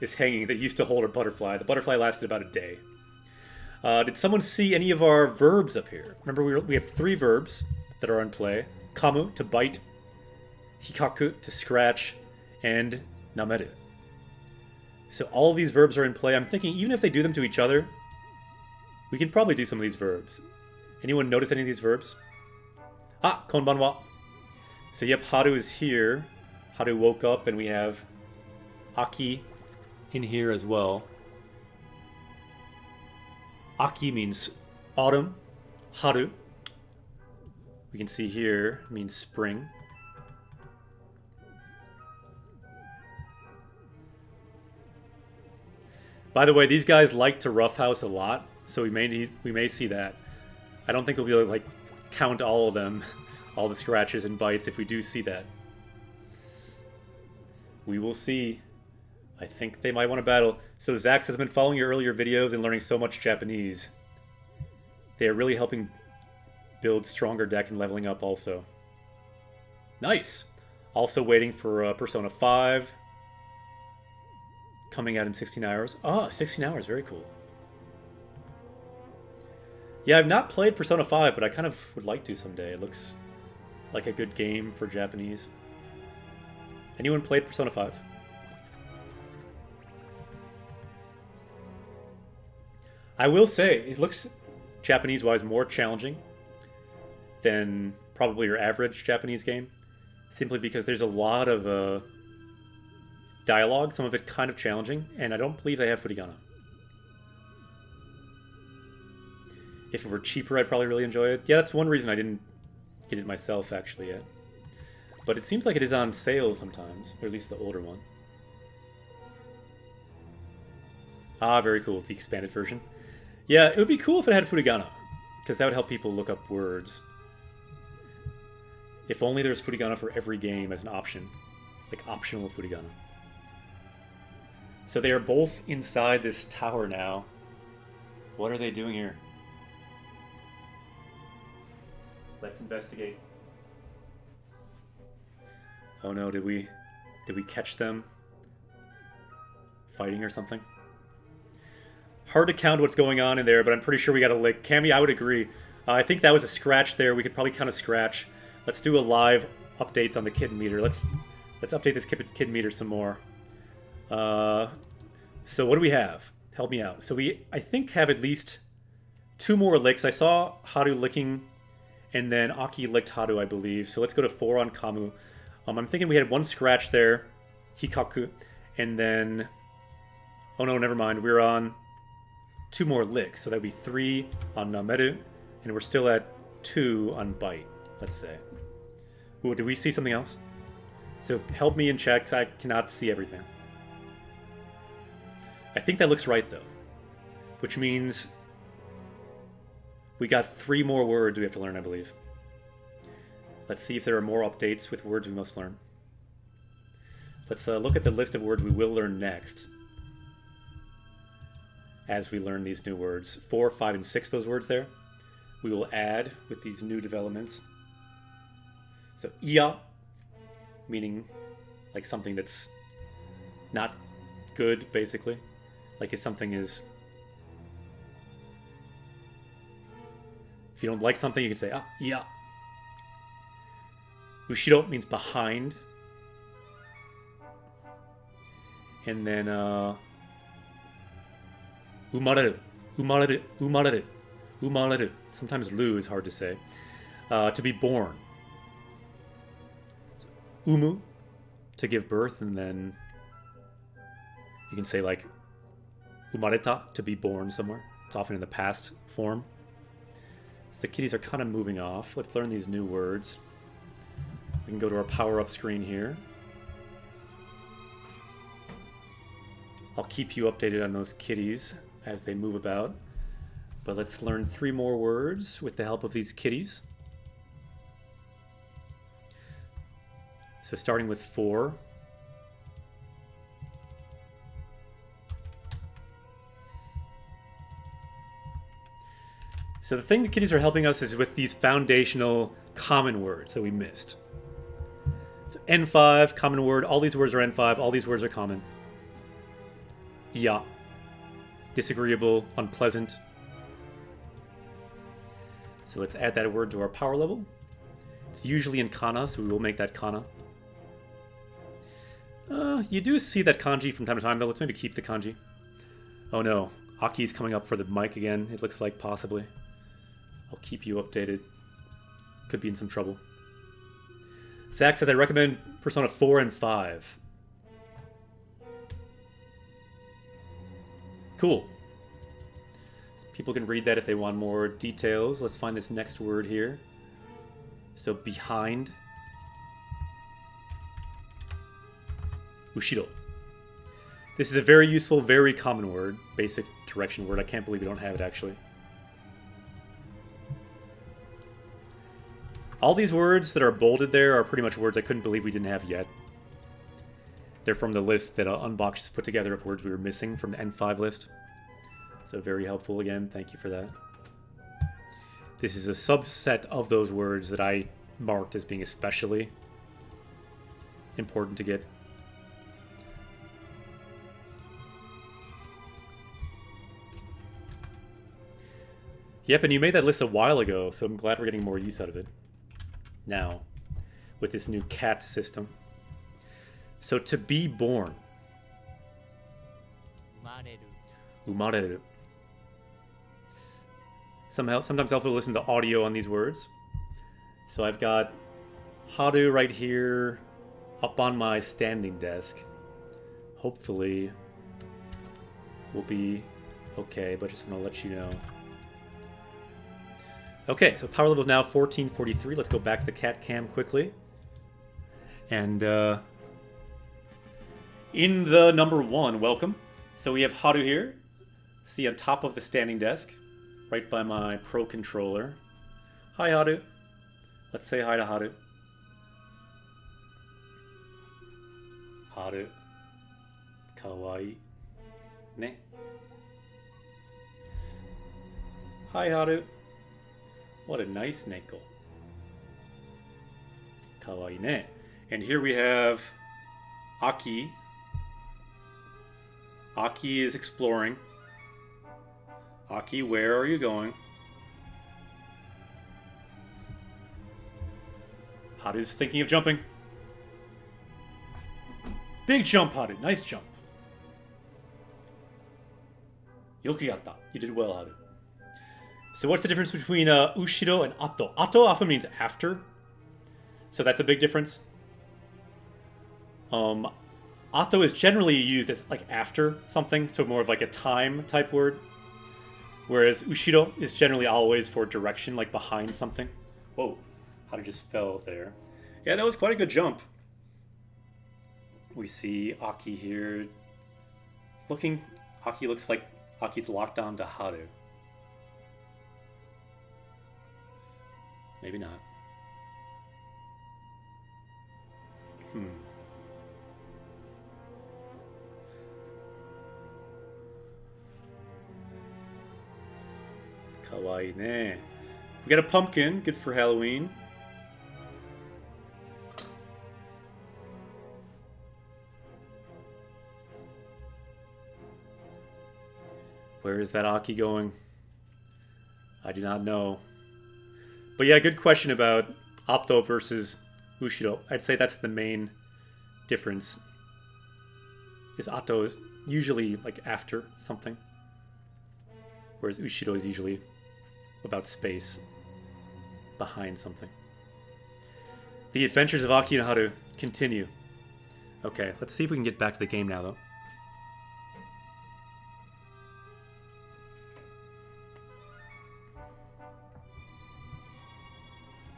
is hanging that used to hold a butterfly. The butterfly lasted about a day. Did someone see any of our verbs up here? Remember, we have 3 verbs that are in play. Kamu, to bite. Hikaku, to scratch. And nameru. So all of these verbs are in play. I'm thinking, even if they do them to each other, we can probably do some of these verbs. Anyone notice any of these verbs? Ah, konbanwa. So yep, Haru is here. Haru woke up, and we have Aki in here as well. Aki means autumn. Haru, we can see here, means spring. By the way, these guys like to roughhouse a lot, so we may see that. I don't think we'll be able to like count all of them, all the scratches and bites if we do see that. We will see. I think they might want to battle. So Zax has been following your earlier videos and learning so much Japanese. They are really helping build stronger deck and leveling up also. Nice! Also waiting for Persona 5. Coming out in 16 hours. Oh, 16 hours. Very cool. Yeah, I've not played Persona 5, but I kind of would like to someday. It looks like a good game for Japanese. Anyone played Persona 5? I will say, it looks, Japanese-wise, more challenging than probably your average Japanese game. Simply because there's a lot of dialogue, some of it kind of challenging, and I don't believe they have furigana. If it were cheaper, I'd probably really enjoy it. Yeah, that's one reason I didn't get it myself, actually, yet. But it seems like it is on sale sometimes, or at least the older one. Ah, very cool, the expanded version. Yeah, it would be cool if it had furigana, because that would help people look up words. If only there's furigana for every game as an option. Like optional furigana. So they are both inside this tower now. What are they doing here? Let's investigate. Oh no, did we catch them fighting or something? Hard to count what's going on in there, but I'm pretty sure we got a lick. Cammy, I would agree. I think that was a scratch there. We could probably count a scratch. Let's do a live updates on the kitten meter. Let's update this kitten meter some more. So what do we have? Help me out. So we, I think, have at least 2 more licks. I saw Haru licking, and then Aki licked Haru, I believe. So let's go to 4 on Kamu. I'm thinking we had 1 scratch there, Hikaku, and then... Oh no, never mind. We're on 2 more licks, so that would be 3 on Nameru, and we're still at 2 on Bite, let's say. Ooh, do we see something else? So help me in chat, because I cannot see everything. I think that looks right, though. Which means we got 3 more words we have to learn, I believe. Let's see if there are more updates with words we must learn. Let's look at the list of words we will learn next. as we learn these new words. 4, 5, and 6, those words there, we will add with these new developments. So, iya, meaning like something that's not good, basically. Like if something is... If you don't like something, you can say, iya. Ushiro means behind. And then, umareru. Umareru. Umareru. Umareru. Sometimes lu is hard to say. To be born. So, umu, to give birth, and then you can say like umareta, to be born somewhere. It's often in the past form. So the kitties are kind of moving off. Let's learn these new words. We can go to our power-up screen here. I'll keep you updated on those kitties as they move about. But let's learn 3 more words with the help of these kitties. So starting with 4. So the thing the kitties are helping us is with these foundational common words that we missed. So N5, common word. All these words are N5. All these words are common. Ya. Disagreeable, unpleasant. So let's add that word to our power level. It's usually in kana, so we will make that kana. You do see that kanji from time to time, though. Let's maybe keep the kanji. Oh no, Aki's coming up for the mic again, it looks like, possibly. I'll keep you updated. Could be in some trouble. Zach says, I recommend Persona 4 and 5. Cool. People can read that if they want more details. Let's find this next word here. So, behind. Ushiro. This is a very useful, very common word. Basic direction word. I can't believe we don't have it, actually. All these words that are bolded there are pretty much words I couldn't believe we didn't have yet. They're from the list that Unbox just put together of words we were missing from the N5 list. So very helpful again. Thank you for that. This is a subset of those words that I marked as being especially important to get. Yep, and you made that list a while ago, so I'm glad we're getting more use out of it now with this new cat system. So to be born. Umareru. Sometimes helpful to listen to audio on these words. So I've got haru right here up on my standing desk. Hopefully will be okay, but just want to let you know. Okay, so power level is now 1443. Let's go back to the cat cam quickly. And in the number 1, welcome. So we have Haru here. See on top of the standing desk, right by my Pro controller. Hi, Haru. Let's say hi to Haru. Haru. Kawaii. Ne. Hi, Haru. What a nice neko. Kawaii ne. And here we have Aki. Aki is exploring. Aki, where are you going? Haru's thinking of jumping. Big jump, Haru. Nice jump. Yoku yatta. You did well, Haru. So what's the difference between ushiro and ato? Ato often means after. So that's a big difference. Ato is generally used as like after something, so more of like a time type word. Whereas ushiro is generally always for direction, like behind something. Whoa, Haru just fell there. Yeah, that was quite a good jump. We see Aki here. Aki looks like Aki's locked on to Haru. Maybe not. Kawaii ne. We got a pumpkin, good for Halloween. Where is that Aki going? I do not know. But yeah, good question about Opto versus Ushido. I'd say that's the main difference. Is Opto is usually like after something, whereas Ushido is usually about space behind something. The adventures of Aki and how to continue. Okay, let's see if we can get back to the game now, though.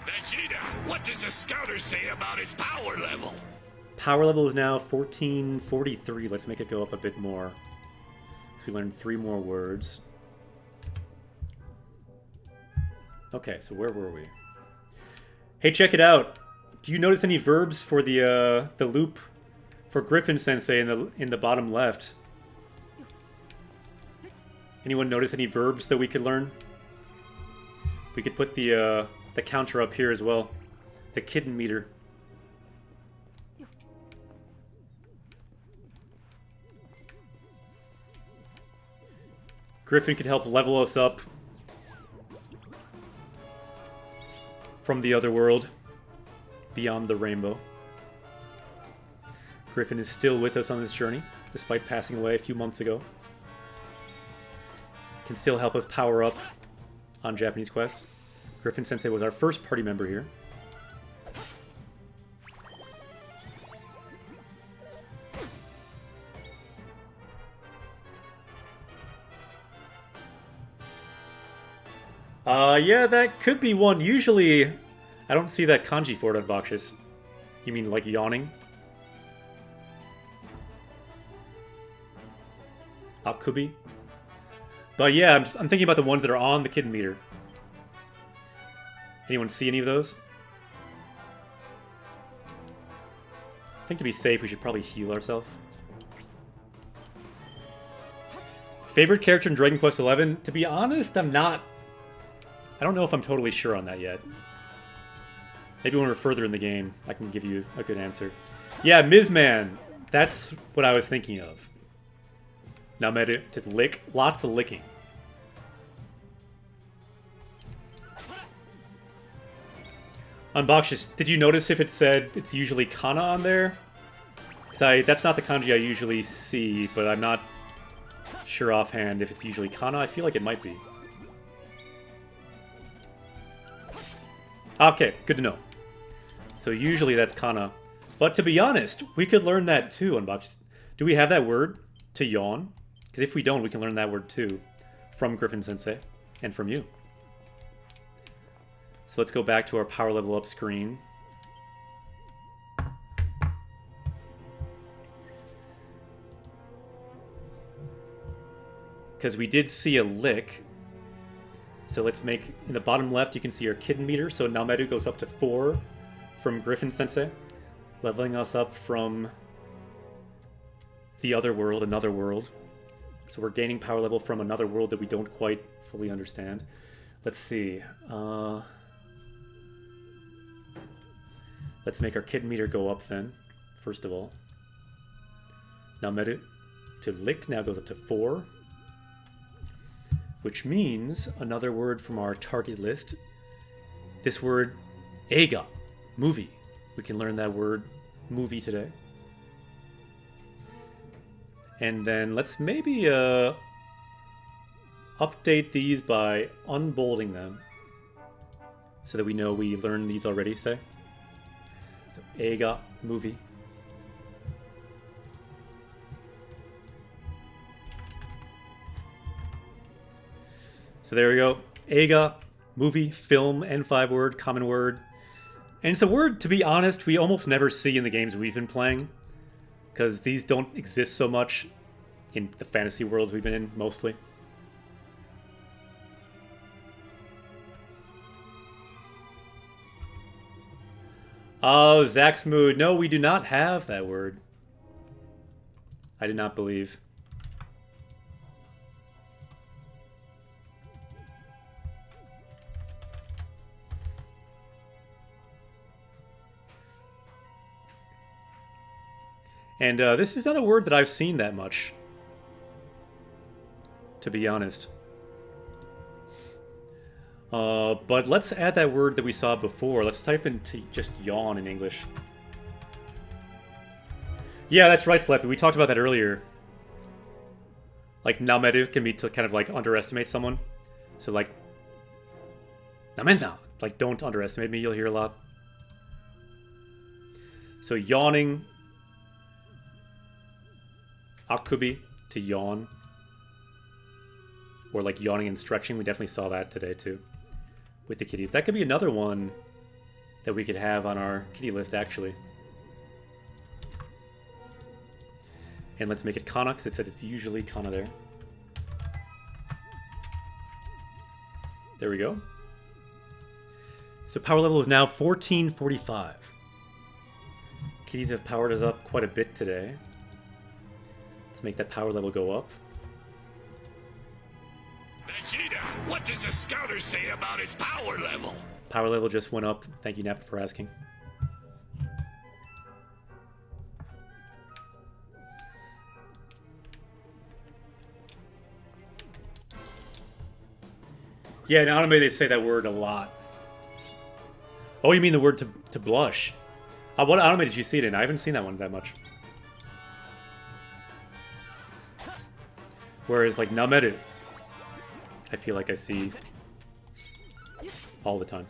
Vegeta, what does the scouter say about his power level? Power level is now 1443. Let's make it go up a bit more. So we learned 3 more words. Okay, so where were we? Hey, check it out. Do you notice any verbs for the loop for Griffin Sensei in the bottom left? Anyone notice any verbs that we could learn? We could put the counter up here as well. The kitten meter. Griffin could help level us up from the other world, beyond the rainbow. Griffin is still with us on this journey, despite passing away a few months ago. Can still help us power up on Japanese Quest. Griffin Sensei was our first party member here. Yeah, that could be one. Usually, I don't see that kanji for it on Boxes. You mean like yawning? Akubi? But yeah, I'm thinking about the ones that are on the kitten meter. Anyone see any of those? I think to be safe, we should probably heal ourselves. Favorite character in Dragon Quest XI? To be honest, I don't know if I'm totally sure on that yet. Maybe when we're further in the game, I can give you a good answer. Yeah, Mizman. That's what I was thinking of. Now, to lick. Lots of licking. Unboxes. Did you notice if it said it's usually kana on there? Because that's not the kanji I usually see, but I'm not sure offhand if it's usually kana. I feel like it might be. Okay, good to know. So usually that's kana. But to be honest, we could learn that too, Unboxed. Do we have that word? To yawn? Because if we don't, we can learn that word too. From Griffin Sensei. And from you. So let's go back to our power level up screen. Because we did see a lick. So let's make, in the bottom left, you can see our kitten meter. So Nameru goes up to 4 from Griffin Sensei, leveling us up from the other world, another world. So we're gaining power level from another world that we don't quite fully understand. Let's see. Let's make our kitten meter go up then, first of all. Nameru to lick now goes up to 4. Which means another word from our target list. This word, eiga, movie. We can learn that word, movie, today. And then let's maybe update these by unbolding them. So that we know we learned these already, say. So, eiga, movie. So there we go. Eiga, movie, film, N5 word, common word. And it's a word, to be honest, we almost never see in the games we've been playing. Because these don't exist so much in the fantasy worlds we've been in, mostly. Oh, Zach's mood. No, we do not have that word. I do not believe. And this is not a word that I've seen that much, to be honest. But let's add that word that we saw before. Let's type into just yawn in English. Yeah, that's right, Fleppy. We talked about that earlier. Like, nameru can be to kind of like underestimate someone. So like, namenda. Like, don't underestimate me. You'll hear a lot. So yawning. Akubi, to yawn. Or like yawning and stretching. We definitely saw that today too. With the kitties. That could be another one that we could have on our kitty list, actually. And let's make it kana, because it said it's usually kana there. There we go. So power level is now 1445. Kitties have powered us up quite a bit today. Let's make that power level go up. Vegeta, what does the scouter say about his power level? Power level just went up. Thank you, Nap, for asking. Yeah, in anime they say that word a lot. Oh, you mean the word to blush? What anime did you see it in? I haven't seen that one that much. Whereas, like, nameru, I feel like I see all the time.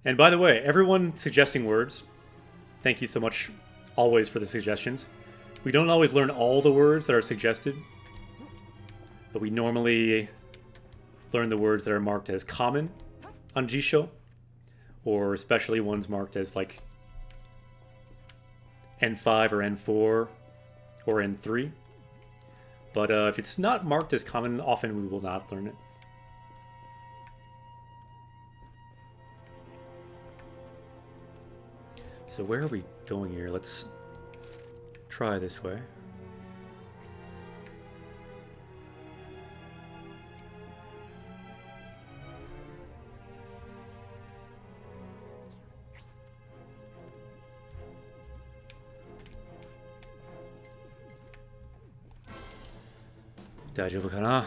And by the way, everyone suggesting words, thank you so much always for the suggestions. We don't always learn all the words that are suggested, but we normally learn the words that are marked as common on Jisho, or especially ones marked as like N5 or N4 or N3. But if it's not marked as common, often we will not learn it. So where are we going here? Let's try this way. Daijoubu kana?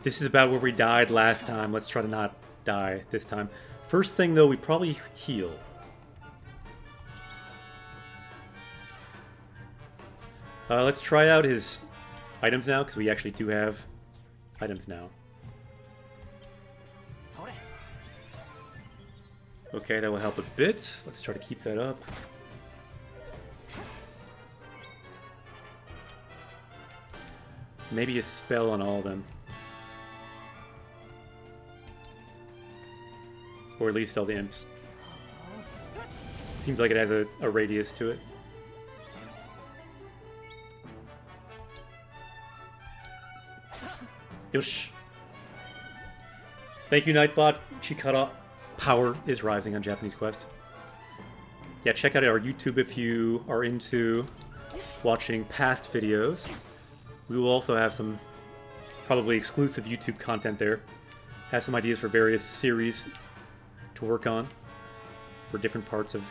This is about where we died last time. Let's try to not die this time. First thing though, we probably heal. Let's try out his items now, because we actually do have items now. Okay, that will help a bit. Let's try to keep that up. Maybe a spell on all of them. Or at least all the imps. Seems like it has a radius to it. Yosh. Thank you, Nightbot. Chikara. Power is rising on Japanese Quest. Yeah, check out our YouTube if you are into watching past videos. We will also have some probably exclusive YouTube content there. Have some ideas for various series to work on for different parts of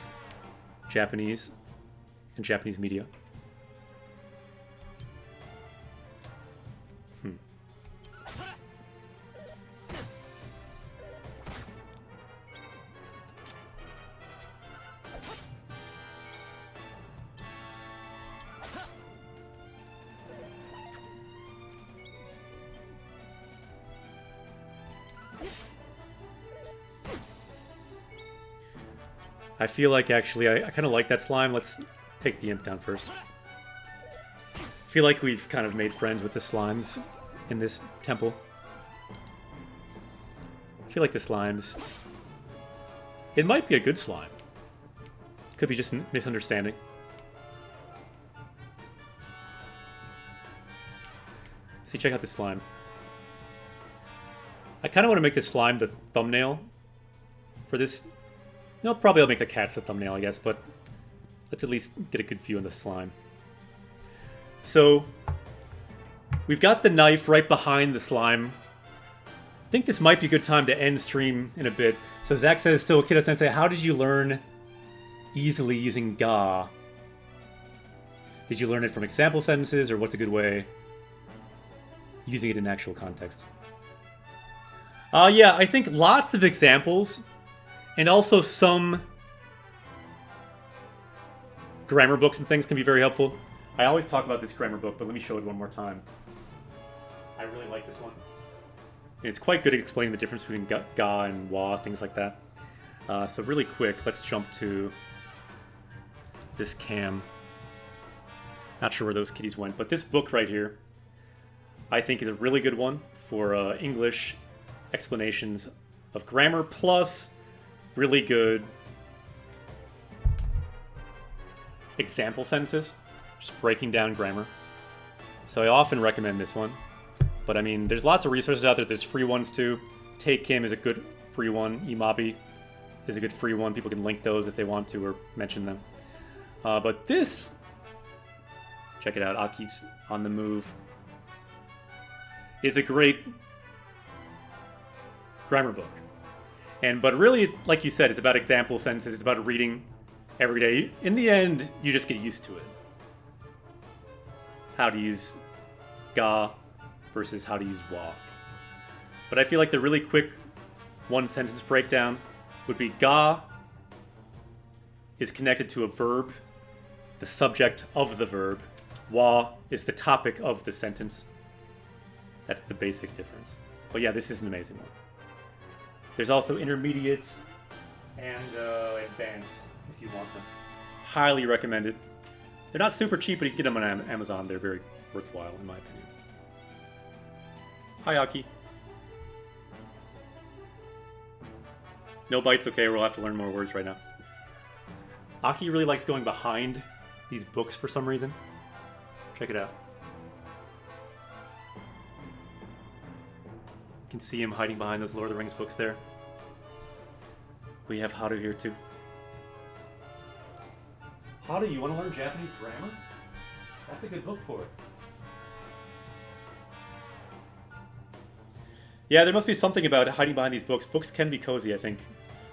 Japanese and Japanese media. I feel like actually I kind of like that slime. Let's take the imp down first. I feel like we've kind of made friends with the slimes in this temple. I feel like the slimes... It might be a good slime. Could be just a misunderstanding. See, check out this slime. I kind of want to make this slime the thumbnail for this. No, probably I'll make the cats the thumbnail, I guess, but let's at least get a good view on the slime. So, we've got the knife right behind the slime. I think this might be a good time to end stream in a bit. So Zach says, so Kiddo Sensei, how did you learn easily using ga? Did you learn it from example sentences, or what's a good way using it in actual context? Yeah, I think lots of examples, and also some grammar books and things can be very helpful. I always talk about this grammar book, but let me show it one more time. I really like this one. It's quite good at explaining the difference between ga and wa, things like that. So really quick, let's jump to this cam. Not sure where those kitties went, but this book right here, I think is a really good one for English explanations of grammar, plus really good example sentences, just breaking down grammar. So I often recommend this one. But I mean, there's lots of resources out there. There's free ones too. Take Kim is a good free one. Imabi is a good free one. People can link those if they want to or mention them. But this, check it out, Aki's on the Move, is a great grammar book. But really, like you said, it's about example sentences. It's about reading every day. In the end, you just get used to it. How to use ga versus how to use wa. But I feel like the really quick one sentence breakdown would be ga is connected to a verb, the subject of the verb. Wa is the topic of the sentence. That's the basic difference. But yeah, this is an amazing one. There's also intermediate and advanced if you want them. Highly recommended. They're not super cheap, but you can get them on Amazon. They're very worthwhile, in my opinion. Hi, Aki. No bites, okay, we'll have to learn more words right now. Aki really likes going behind these books for some reason. Check it out. You can see him hiding behind those Lord of the Rings books there. We have Haru here too. Haru, you want to learn Japanese grammar? That's a good book for it. Yeah, there must be something about hiding behind these books. Books can be cozy, I think.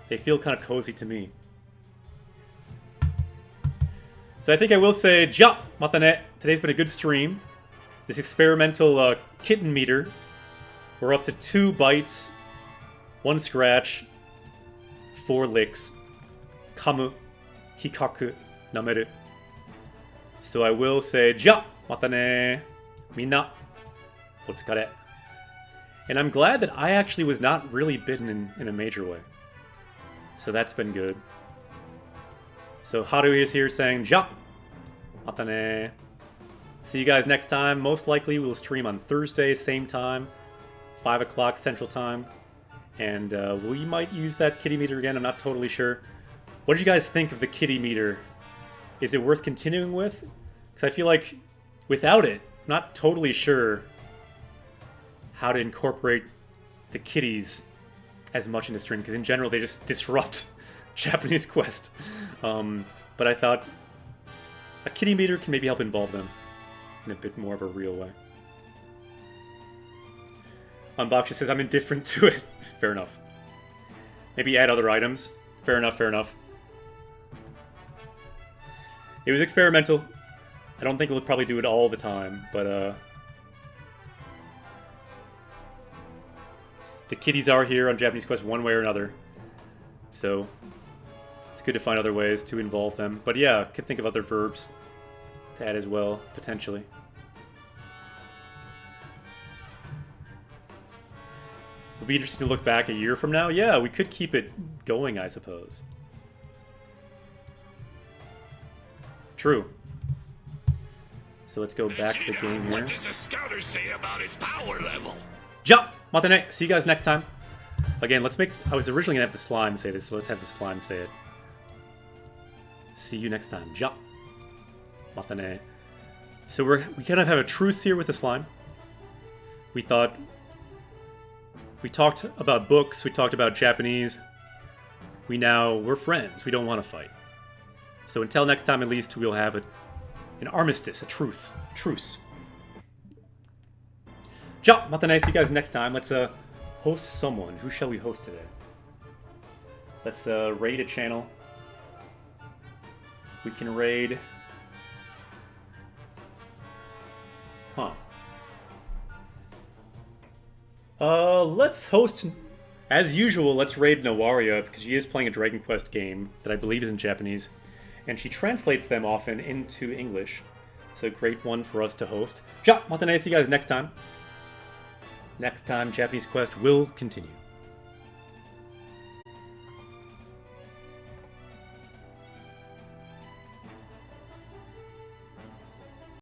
They feel kind of cozy to me. So I think I will say, ja, matane. Today's been a good stream. This experimental kitten meter. We're up to 2 bites, 1 scratch, 4 licks. Kamu, hikaku, nameru. So I will say, ja, matane. Minna, otsukare. And I'm glad that I actually was not really bitten in a major way. So that's been good. So Haru is here saying, ja, matane. See you guys next time. Most likely we'll stream on Thursday, same time, 5 o'clock Central Time. And we might use that kitty meter again. I'm not totally sure. What did you guys think of the kitty meter? Is it worth continuing with? Because I feel like without it, I'm not totally sure how to incorporate the kitties as much in the stream, because in general they just disrupt Japanese Quest. But I thought a kitty meter can maybe help involve them in a bit more of a real way. Unboxer says, I'm indifferent to it. Fair enough. Maybe add other items. Fair enough, fair enough. It was experimental. I don't think we'll probably do it all the time, but the kitties are here on Japanese Quest one way or another. So it's good to find other ways to involve them. But yeah, could think of other verbs to add as well, potentially. It'll be interesting to look back a year from now. Yeah, we could keep it going, I suppose. True. So let's go back to the game here. What does the scouter say about his power level? Ja! Matane! See you guys next time. Again, let's make... I was originally going to have the slime say this, so let's have the slime say it. See you next time. Ja! Matane. So we kind of have a truce here with the slime. We thought... We talked about books, we talked about Japanese. We're friends, we don't want to fight. So until next time, at least, we'll have an armistice, a truce. Ciao, see you guys next time. Let's host someone. Who shall we host today? Let's raid a channel. We can raid... Huh. Let's host... As usual, let's raid Nawaria, because she is playing a Dragon Quest game that I believe is in Japanese. And she translates them often into English. So great one for us to host. Ciao, see you guys next time. Next time, Japanese Quest will continue.